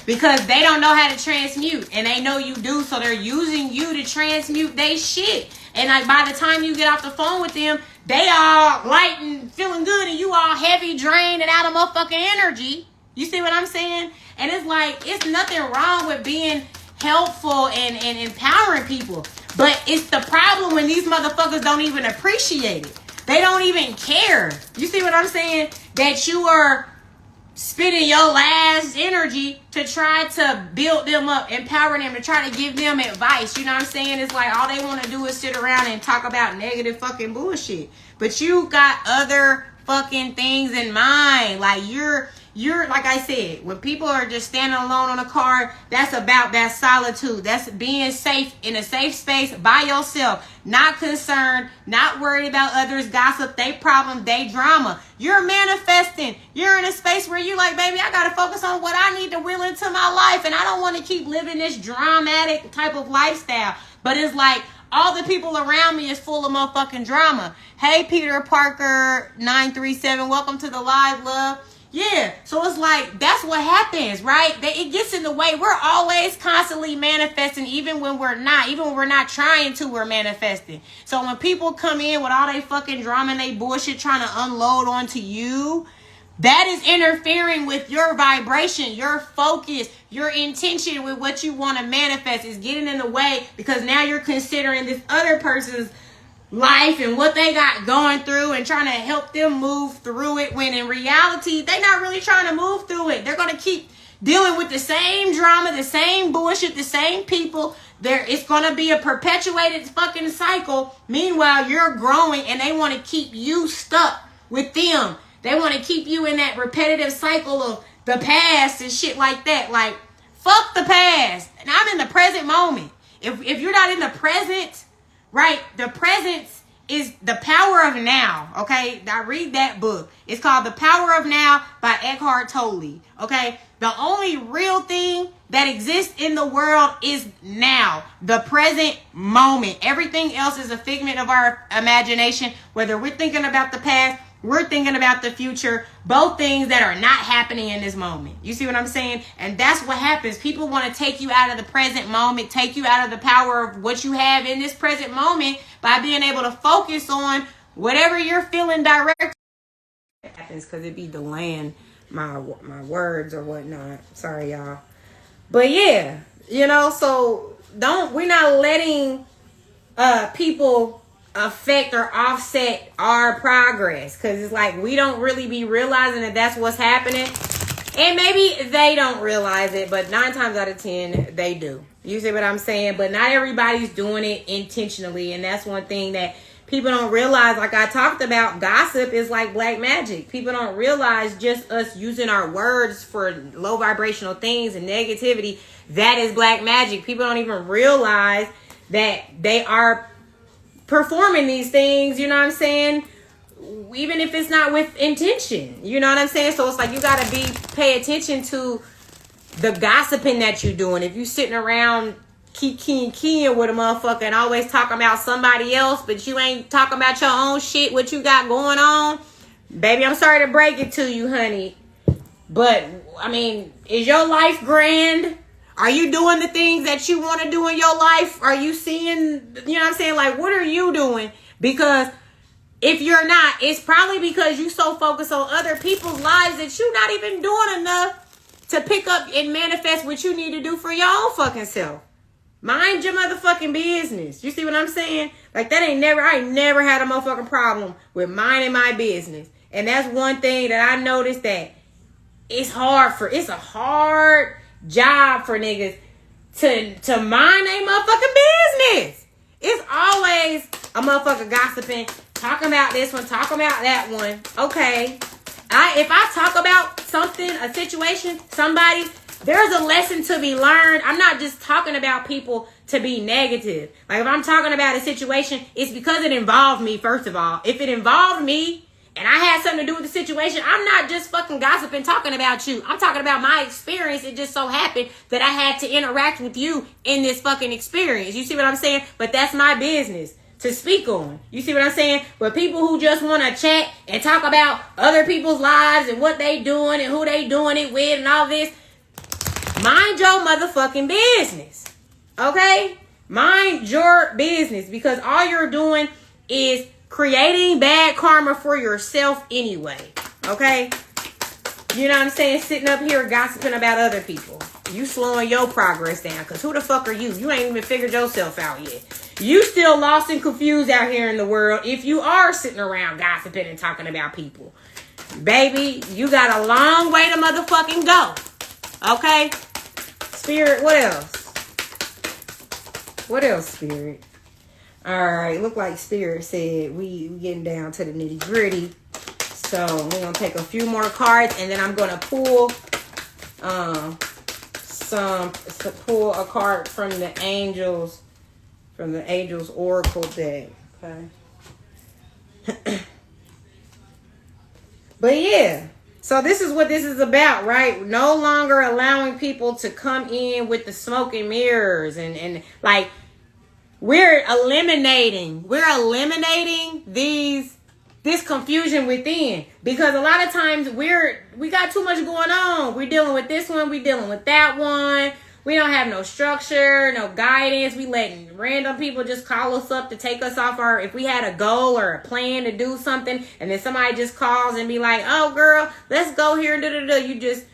Because they don't know how to transmute. And they know you do, so they're using you to transmute their shit. And like by the time you get off the phone with them, they all light and feeling good, and you all heavy, drained, and out of motherfucking energy. You see what I'm saying? And it's like, it's nothing wrong with being helpful and empowering people. But it's the problem when these motherfuckers don't even appreciate it. They don't even care. You see what I'm saying? That you are spending your last energy to try to build them up, empower them, to try to give them advice. You know what I'm saying? It's like all they want to do is sit around and talk about negative fucking bullshit. But you got other fucking things in mind. Like you're like I said, when people are just standing alone on a car, that's about that solitude. That's being safe in a safe space by yourself. Not concerned, not worried about others' gossip, they problem, they drama. You're manifesting. You're in a space where you're like, baby, I got to focus on what I need to will into my life. And I don't want to keep living this dramatic type of lifestyle. But it's like, all the people around me is full of motherfucking drama. Hey, Peter Parker 937, welcome to the live, love. Yeah, so it's like, that's what happens, right? It gets in the way. We're always constantly manifesting, even when we're not trying to, we're manifesting. So when people come in with all they fucking drama and they bullshit trying to unload onto you, that is interfering with your vibration, your focus, your intention with what you want to manifest is getting in the way, because now you're considering this other person's life and what they got going through and trying to help them move through it, when in reality they're not really trying to move through it. They're going to keep dealing with the same drama, the same bullshit, the same people. It's going to be a perpetuated fucking cycle. Meanwhile, you're growing and they want to keep you stuck with them. They want to keep you in that repetitive cycle of the past and shit like that. Like, fuck the past. And I'm in the present moment. If you're not in the present, right, the presence is the power of now, okay? I read that book. It's called The Power of Now by Eckhart Tolle, okay? The only real thing that exists in the world is now, the present moment. Everything else is a figment of our imagination, whether we're thinking about the past, we're thinking about the future, both things that are not happening in this moment. You see what I'm saying? And that's what happens. People want to take you out of the present moment, take you out of the power of what you have in this present moment by being able to focus on whatever you're feeling direct. It happens because it be delaying my words or whatnot. Sorry, y'all. But yeah, so we're not letting people affect or offset our progress, because it's like we don't really be realizing that that's what's happening, and maybe they don't realize it, but 9 times out of 10 they do. You see what I'm saying? But not everybody's doing it intentionally, and that's one thing that people don't realize. Like I talked about, gossip is like black magic. People don't realize just us using our words for low vibrational things and negativity, that is black magic. People don't even realize that they are performing these things, you know what I'm saying? Even if it's not with intention, you know what I'm saying? So it's like you gotta pay attention to the gossiping that you're doing. If you sitting around keying with a motherfucker and always talking about somebody else, but you ain't talking about your own shit, what you got going on, baby, I'm sorry to break it to you, honey, but I mean, is your life grand? Are you doing the things that you want to do in your life? Are you seeing, you know what I'm saying? Like, what are you doing? Because if you're not, it's probably because you so focused on other people's lives that you're not even doing enough to pick up and manifest what you need to do for your own fucking self. Mind your motherfucking business. You see what I'm saying? Like, I ain't never had a motherfucking problem with minding my business. And that's one thing that I noticed, that it's a hard job for niggas to mind their motherfucking business. It's always a motherfucker gossiping, talking about this one, talking about that one. Okay, if I talk about something, a situation, somebody, there's a lesson to be learned. I'm not just talking about people to be negative. Like, if I'm talking about a situation, it's because it involved me, first of all. If it involved me and I had something to do with the situation, I'm not just fucking gossiping, talking about you. I'm talking about my experience. It just so happened that I had to interact with you in this fucking experience. You see what I'm saying? But that's my business to speak on. You see what I'm saying? But people who just want to chat and talk about other people's lives and what they doing and who they doing it with and all this, mind your motherfucking business. Okay? Mind your business, because all you're doing is creating bad karma for yourself anyway. Okay? You know what I'm saying? Sitting up here gossiping about other people. You slowing your progress down, because who the fuck are you? You ain't even figured yourself out yet. You still lost and confused out here in the world if you are sitting around gossiping and talking about people. Baby, you got a long way to motherfucking go. Okay? Spirit, what else? What else, Spirit? Alright, look like Spirit said we getting down to the nitty gritty. So we're gonna take a few more cards, and then I'm gonna pull pull a card from the angels oracle deck. Okay. But yeah, so this is what this is about, right? No longer allowing people to come in with the smoke and mirrors, and like we're eliminating this confusion within, because a lot of times we got too much going on. We're dealing with this one, we're dealing with that one. We don't have no structure, no guidance. We letting random people just call us up to take us off if we had a goal or a plan to do something, and then somebody just calls and be like, oh girl, let's go here. You just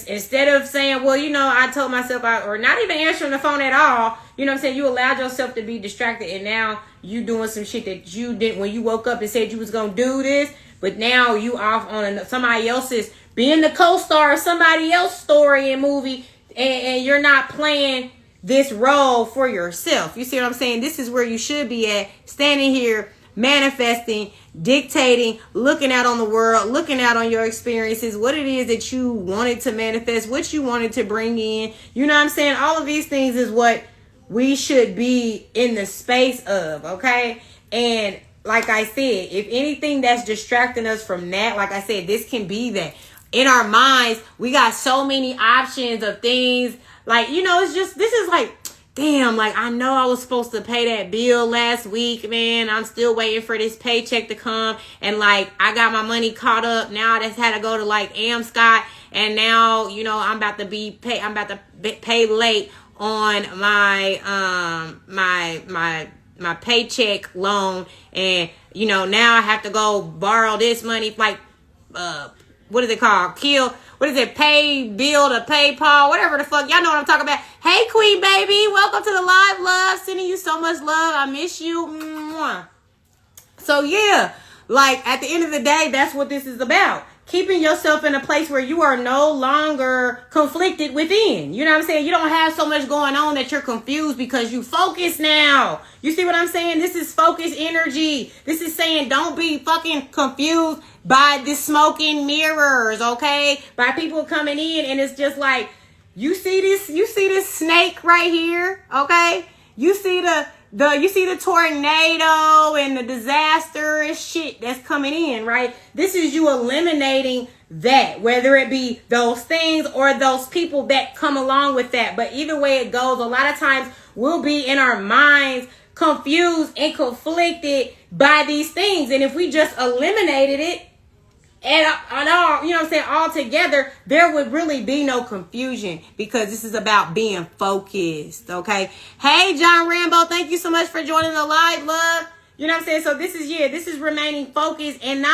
instead of saying, well, I told myself or not even answering the phone at all, you know what I'm saying? You allowed yourself to be distracted, and now you doing some shit that you didn't when you woke up and said you was going to do this, but now you off on somebody else's, being the co-star of somebody else's story and movie, and you're not playing this role for yourself. You see what I'm saying? This is where you should be at, standing here, manifesting, dictating, looking out on the world, looking out on your experiences, what it is that you wanted to manifest, what you wanted to bring in. You know what I'm saying? All of these things is what we should be in the space of, okay? And like I said, if anything that's distracting us from that, like I said, this can be that. In our minds, we got so many options of things. Like, it's just, this is like, damn, like, I know I was supposed to pay that bill last week, man. I'm still waiting for this paycheck to come. And, like, I got my money caught up. Now I just had to go to, like, Amscot. And now, I'm about to pay late on my paycheck loan. And, now I have to go borrow this money, like, what is it called? Pay bill to PayPal, whatever the fuck. Y'all know what I'm talking about. Hey, Queen Baby. Welcome to the live, love. Sending you so much love. I miss you. Mwah. So, yeah. Like, at the end of the day, that's what this is about. Keeping yourself in a place where you are no longer conflicted within. You know what I'm saying? You don't have so much going on that you're confused because you focus now. You see what I'm saying? This is focus energy. This is saying don't be fucking confused by the smoking mirrors, okay? By people coming in, and it's just like, you see this snake right here, okay? You see the tornado and the disaster and shit that's coming in, right? This is you eliminating that, whether it be those things or those people that come along with that. But either way it goes, a lot of times we'll be in our minds confused and conflicted by these things. And if we just eliminated it, and all, you know what I'm saying, all together, there would really be no confusion, because this is about being focused, okay? Hey, John Rambo, thank you so much for joining the live, love. You know what I'm saying? So this is remaining focused, and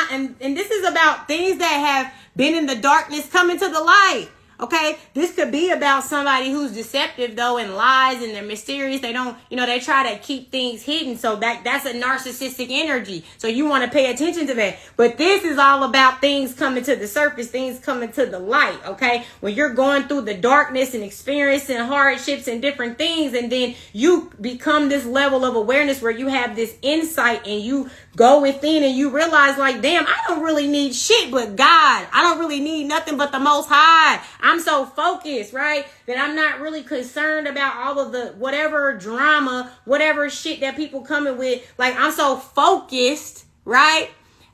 this is about things that have been in the darkness coming to the light. Okay, this could be about somebody who's deceptive though, and lies, and they're mysterious. They don't, they try to keep things hidden. So that's a narcissistic energy. So you want to pay attention to that. But this is all about things coming to the surface, things coming to the light. Okay, when you're going through the darkness and experiencing hardships and different things, and then you become this level of awareness where you have this insight, and you go within and you realize, like, damn, I don't really need shit but God. I don't really need nothing but the Most High. I'm so focused, right, that I'm not really concerned about all of the whatever drama, whatever shit that people coming with. Like, I'm so focused, right?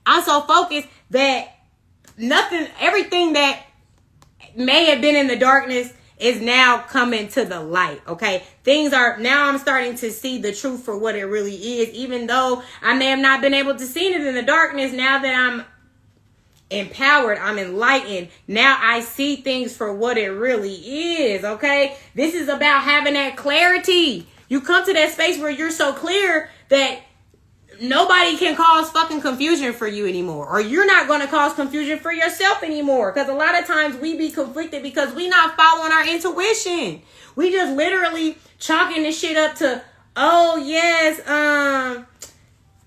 I'm so focused that everything that may have been in the darkness is now coming to the light, okay? Now I'm starting to see the truth for what it really is, even though I may have not been able to see it in the darkness. Now that I'm empowered, I'm enlightened, now I see things for what it really is, okay? This is about having that clarity You come to that space where you're so clear that nobody can cause fucking confusion for you anymore. Or you're not going to cause confusion for yourself anymore. Because a lot of times we be conflicted because we not following our intuition. We just literally chalking this shit up to, oh yes,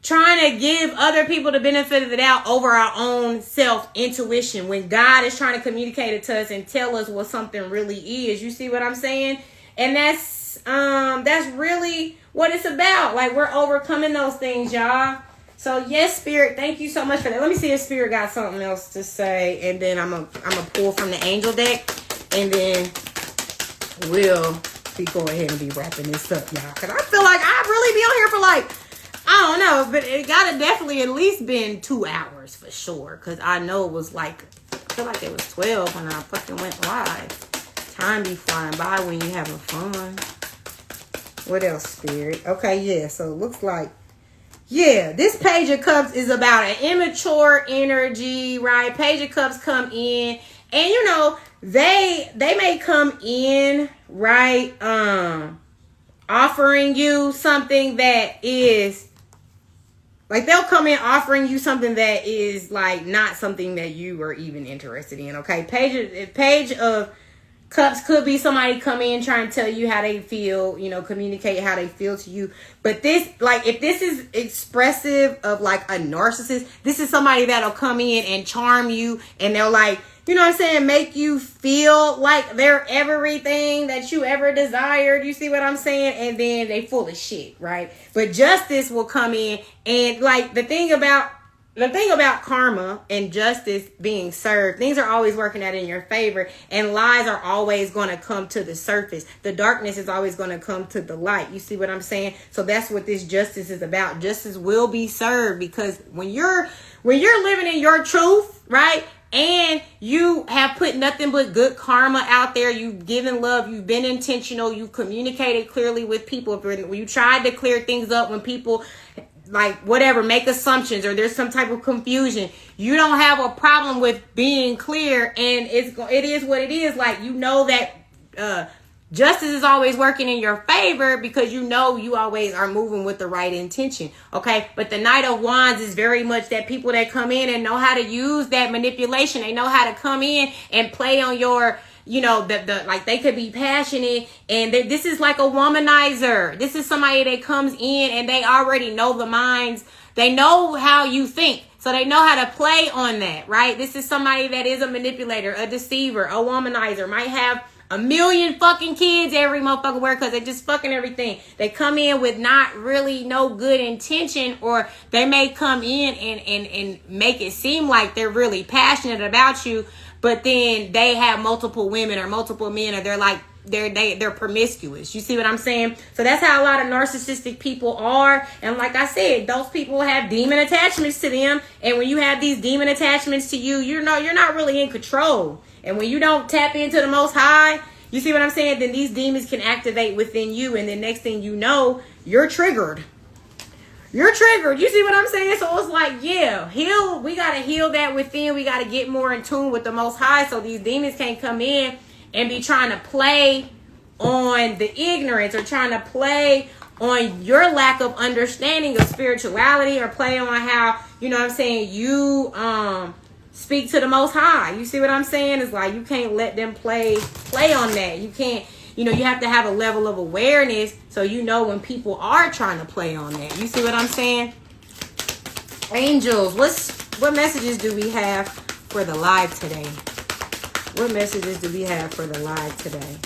trying to give other people the benefit of the doubt over our own self-intuition when God is trying to communicate it to us and tell us what something really is. You see what I'm saying? And that's really what it's about. Like, we're overcoming those things, y'all. So yes, Spirit, thank you so much for that. Let me see if Spirit got something else to say, and then I'm gonna pull from the angel deck, and then we'll go ahead and be wrapping this up, y'all. Cause I feel like I'd really be on here for like, I don't know, but it gotta definitely at least been 2 hours for sure. Cause I know it was like, I feel like it was 12 when I fucking went live. Time be flying by when you having fun. What else, Spirit? Okay, yeah, so it looks like, yeah, this Page of Cups is about an immature energy, right? Page of Cups come in, and you know, they may come in, right, offering you something that is, like, they'll come in offering you something that is, like, not something that you are even interested in, okay? Page of Cups could be somebody come in trying to tell you how they feel, you know, communicate how they feel to you. But this, like, if this is expressive of, like, a narcissist, this is somebody that'll come in and charm you, and they'll, like, you know what I'm saying, make you feel like they're everything that you ever desired. You see what I'm saying? And then they full of shit, right? But justice will come in, and, like, the thing about karma and justice being served, things are always working out in your favor, and lies are always going to come to the surface. The darkness is always going to come to the light. You see what I'm saying? So that's what this justice is about. Justice will be served, because when you're living in your truth, right? And you have put nothing but good karma out there. You've given love. You've been intentional. You've communicated clearly with people. When you tried to clear things up, when people, like, whatever, make assumptions or there's some type of confusion, you don't have a problem with being clear, and it is what it is. Like, you know that justice is always working in your favor, because you know you always are moving with the right intention, okay? But the Knight of Wands is very much that people that come in and know how to use that manipulation. They know how to come in and play on your, you know, the like, they could be passionate, and this is like a womanizer. This is somebody that comes in and they already know the minds. They know how you think, so they know how to play on that, right? This is somebody that is a manipulator, a deceiver, a womanizer, might have a million fucking kids every motherfucking where, because they just fucking everything. They come in with not really no good intention, or they may come in and make it seem like they're really passionate about you, but then they have multiple women or multiple men, or they're like, they're promiscuous. You see what I'm saying? So that's how a lot of narcissistic people are. And like I said, those people have demon attachments to them. And when you have these demon attachments to you, you're not really in control. And when you don't tap into the Most High, you see what I'm saying? Then these demons can activate within you. And the next thing you know, you're triggered. You're triggered. You see what I'm saying? So it's like, yeah, we got to heal that within. We got to get more in tune with the Most High, so these demons can't come in and be trying to play on the ignorance, or trying to play on your lack of understanding of spirituality, or play on how, you know what I'm saying, you speak to the Most High. You see what I'm saying? It's like, you can't let them play on that. You can't, you know, you have to have a level of awareness, so you know when people are trying to play on that. You see what I'm saying? Angels, what messages do we have for the live today? What messages do we have for the live today?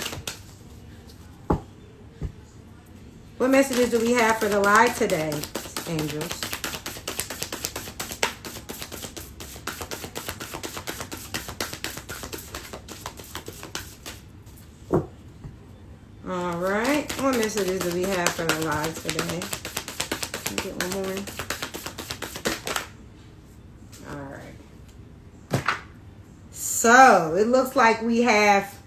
What messages do we have for the live today, angels? All right. What messages do we have for the live today? Let me get one more. So it looks like we have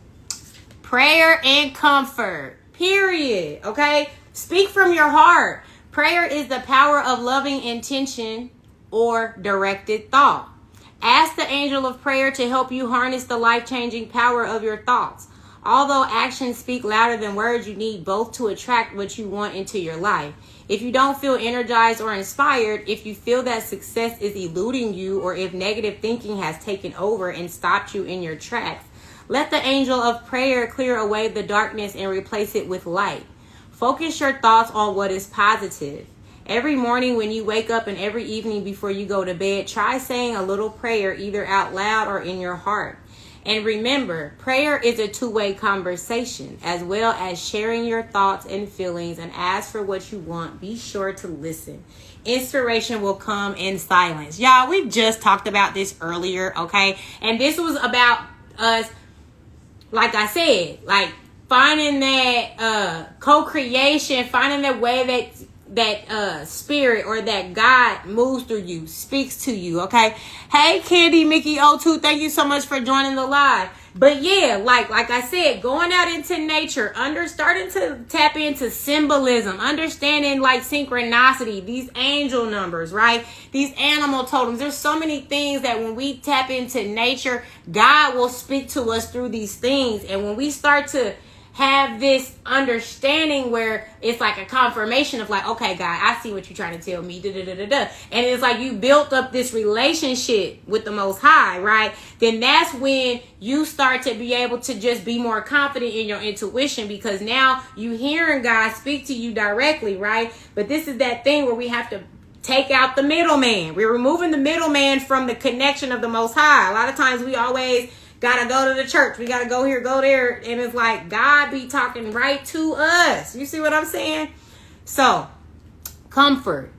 prayer and comfort, period. Okay. Speak from your heart. Prayer is the power of loving intention or directed thought. Ask the angel of prayer to help you harness the life-changing power of your thoughts. Although actions speak louder than words, you need both to attract what you want into your life. If you don't feel energized or inspired, if you feel that success is eluding you, or if negative thinking has taken over and stopped you in your tracks, let the angel of prayer clear away the darkness and replace it with light. Focus your thoughts on what is positive. Every morning when you wake up and every evening before you go to bed, try saying a little prayer either out loud or in your heart. And remember, prayer is a two-way conversation, as well as sharing your thoughts and feelings. And ask for what you want. Be sure to listen. Inspiration will come in silence. Y'all, we just talked about this earlier, okay? And this was about us, like I said, like finding that co-creation, finding that way that spirit or that God moves through you, speaks to you, okay? Hey, Candy Mickey O2, thank you so much for joining the live. But yeah, like I said, going out into nature, starting to tap into symbolism, understanding like synchronicity, these angel numbers, right? These animal totems. There's so many things that when we tap into nature, God will speak to us through these things. And when we start to have this understanding where it's like a confirmation of like, okay, God, I see what you're trying to tell me. And it's like you built up this relationship with the Most High, right? Then that's when you start to be able to just be more confident in your intuition, because now you hearing God speak to you directly, right? But this is that thing where we have to take out the middleman. We're removing the middleman from the connection of the Most High. A lot of times we always gotta go to the church. We gotta go here, go there. And it's like God be talking right to us. You see what I'm saying? So, comfort.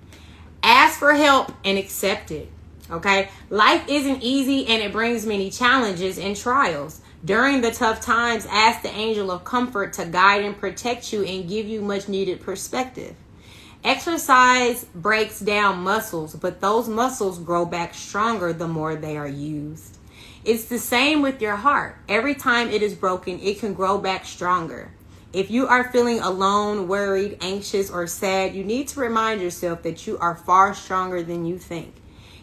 Ask for help and accept it. Okay? Life isn't easy and it brings many challenges and trials. During the tough times, ask the angel of comfort to guide and protect you and give you much needed perspective. Exercise breaks down muscles, but those muscles grow back stronger the more they are used. It's the same with your heart. Every time it is broken, it can grow back stronger. If you are feeling alone, worried, anxious, or sad, you need to remind yourself that you are far stronger than you think.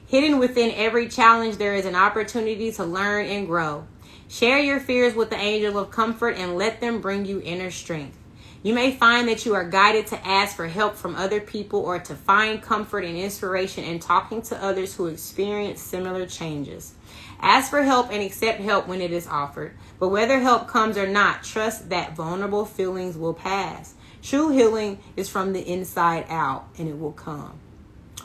Hidden within every challenge, there is an opportunity to learn and grow. Share your fears with the angel of comfort and let them bring you inner strength. You may find that you are guided to ask for help from other people or to find comfort and inspiration in talking to others who experience similar changes. Ask for help and accept help when it is offered. But whether help comes or not, trust that vulnerable feelings will pass. True healing is from the inside out, and it will come.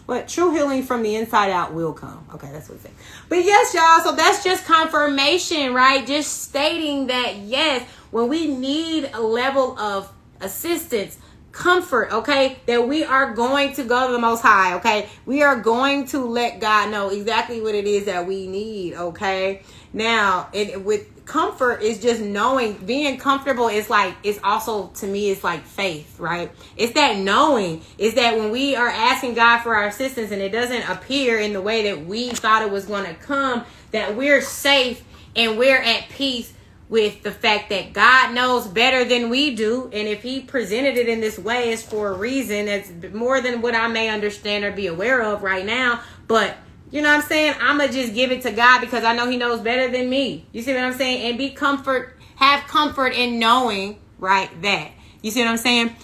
But true healing from the inside out will come. Okay, that's what it says. But yes, y'all, so that's just confirmation, right? Just stating that, yes, when we need a level of assistance, comfort, okay, that we are going to go to the Most High, okay? We are going to let God know exactly what it is that we need, okay? Now, with comfort is just knowing, being comfortable is like, it's also, to me, it's like faith, right? It's that knowing, is that when we are asking God for our assistance and it doesn't appear in the way that we thought it was going to come, that we're safe and we're at peace with the fact that God knows better than we do. And if he presented it in this way, it's for a reason. It's more than what I may understand or be aware of right now. But you know what I'm saying? I'm going to just give it to God because I know he knows better than me. You see what I'm saying? And have comfort in knowing, right, that. You see what I'm saying?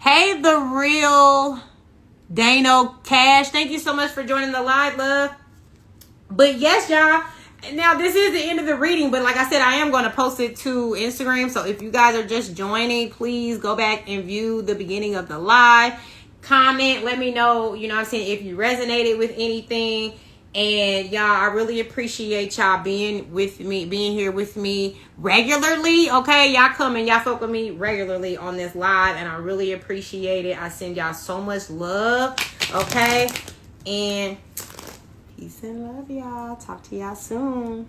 Hey, the real Dano Cash. Thank you so much for joining the live, love. But yes, y'all. Now, this is the end of the reading, but like I said, I am going to post it to Instagram. So if you guys are just joining, please go back and view the beginning of the live. Comment, let me know, you know what I'm saying, if you resonated with anything. And y'all, I really appreciate y'all being here with me regularly. Okay, y'all come and y'all fuck with me regularly on this live, and I really appreciate it. I send y'all so much love. Okay, and peace and love, y'all. Talk to y'all soon.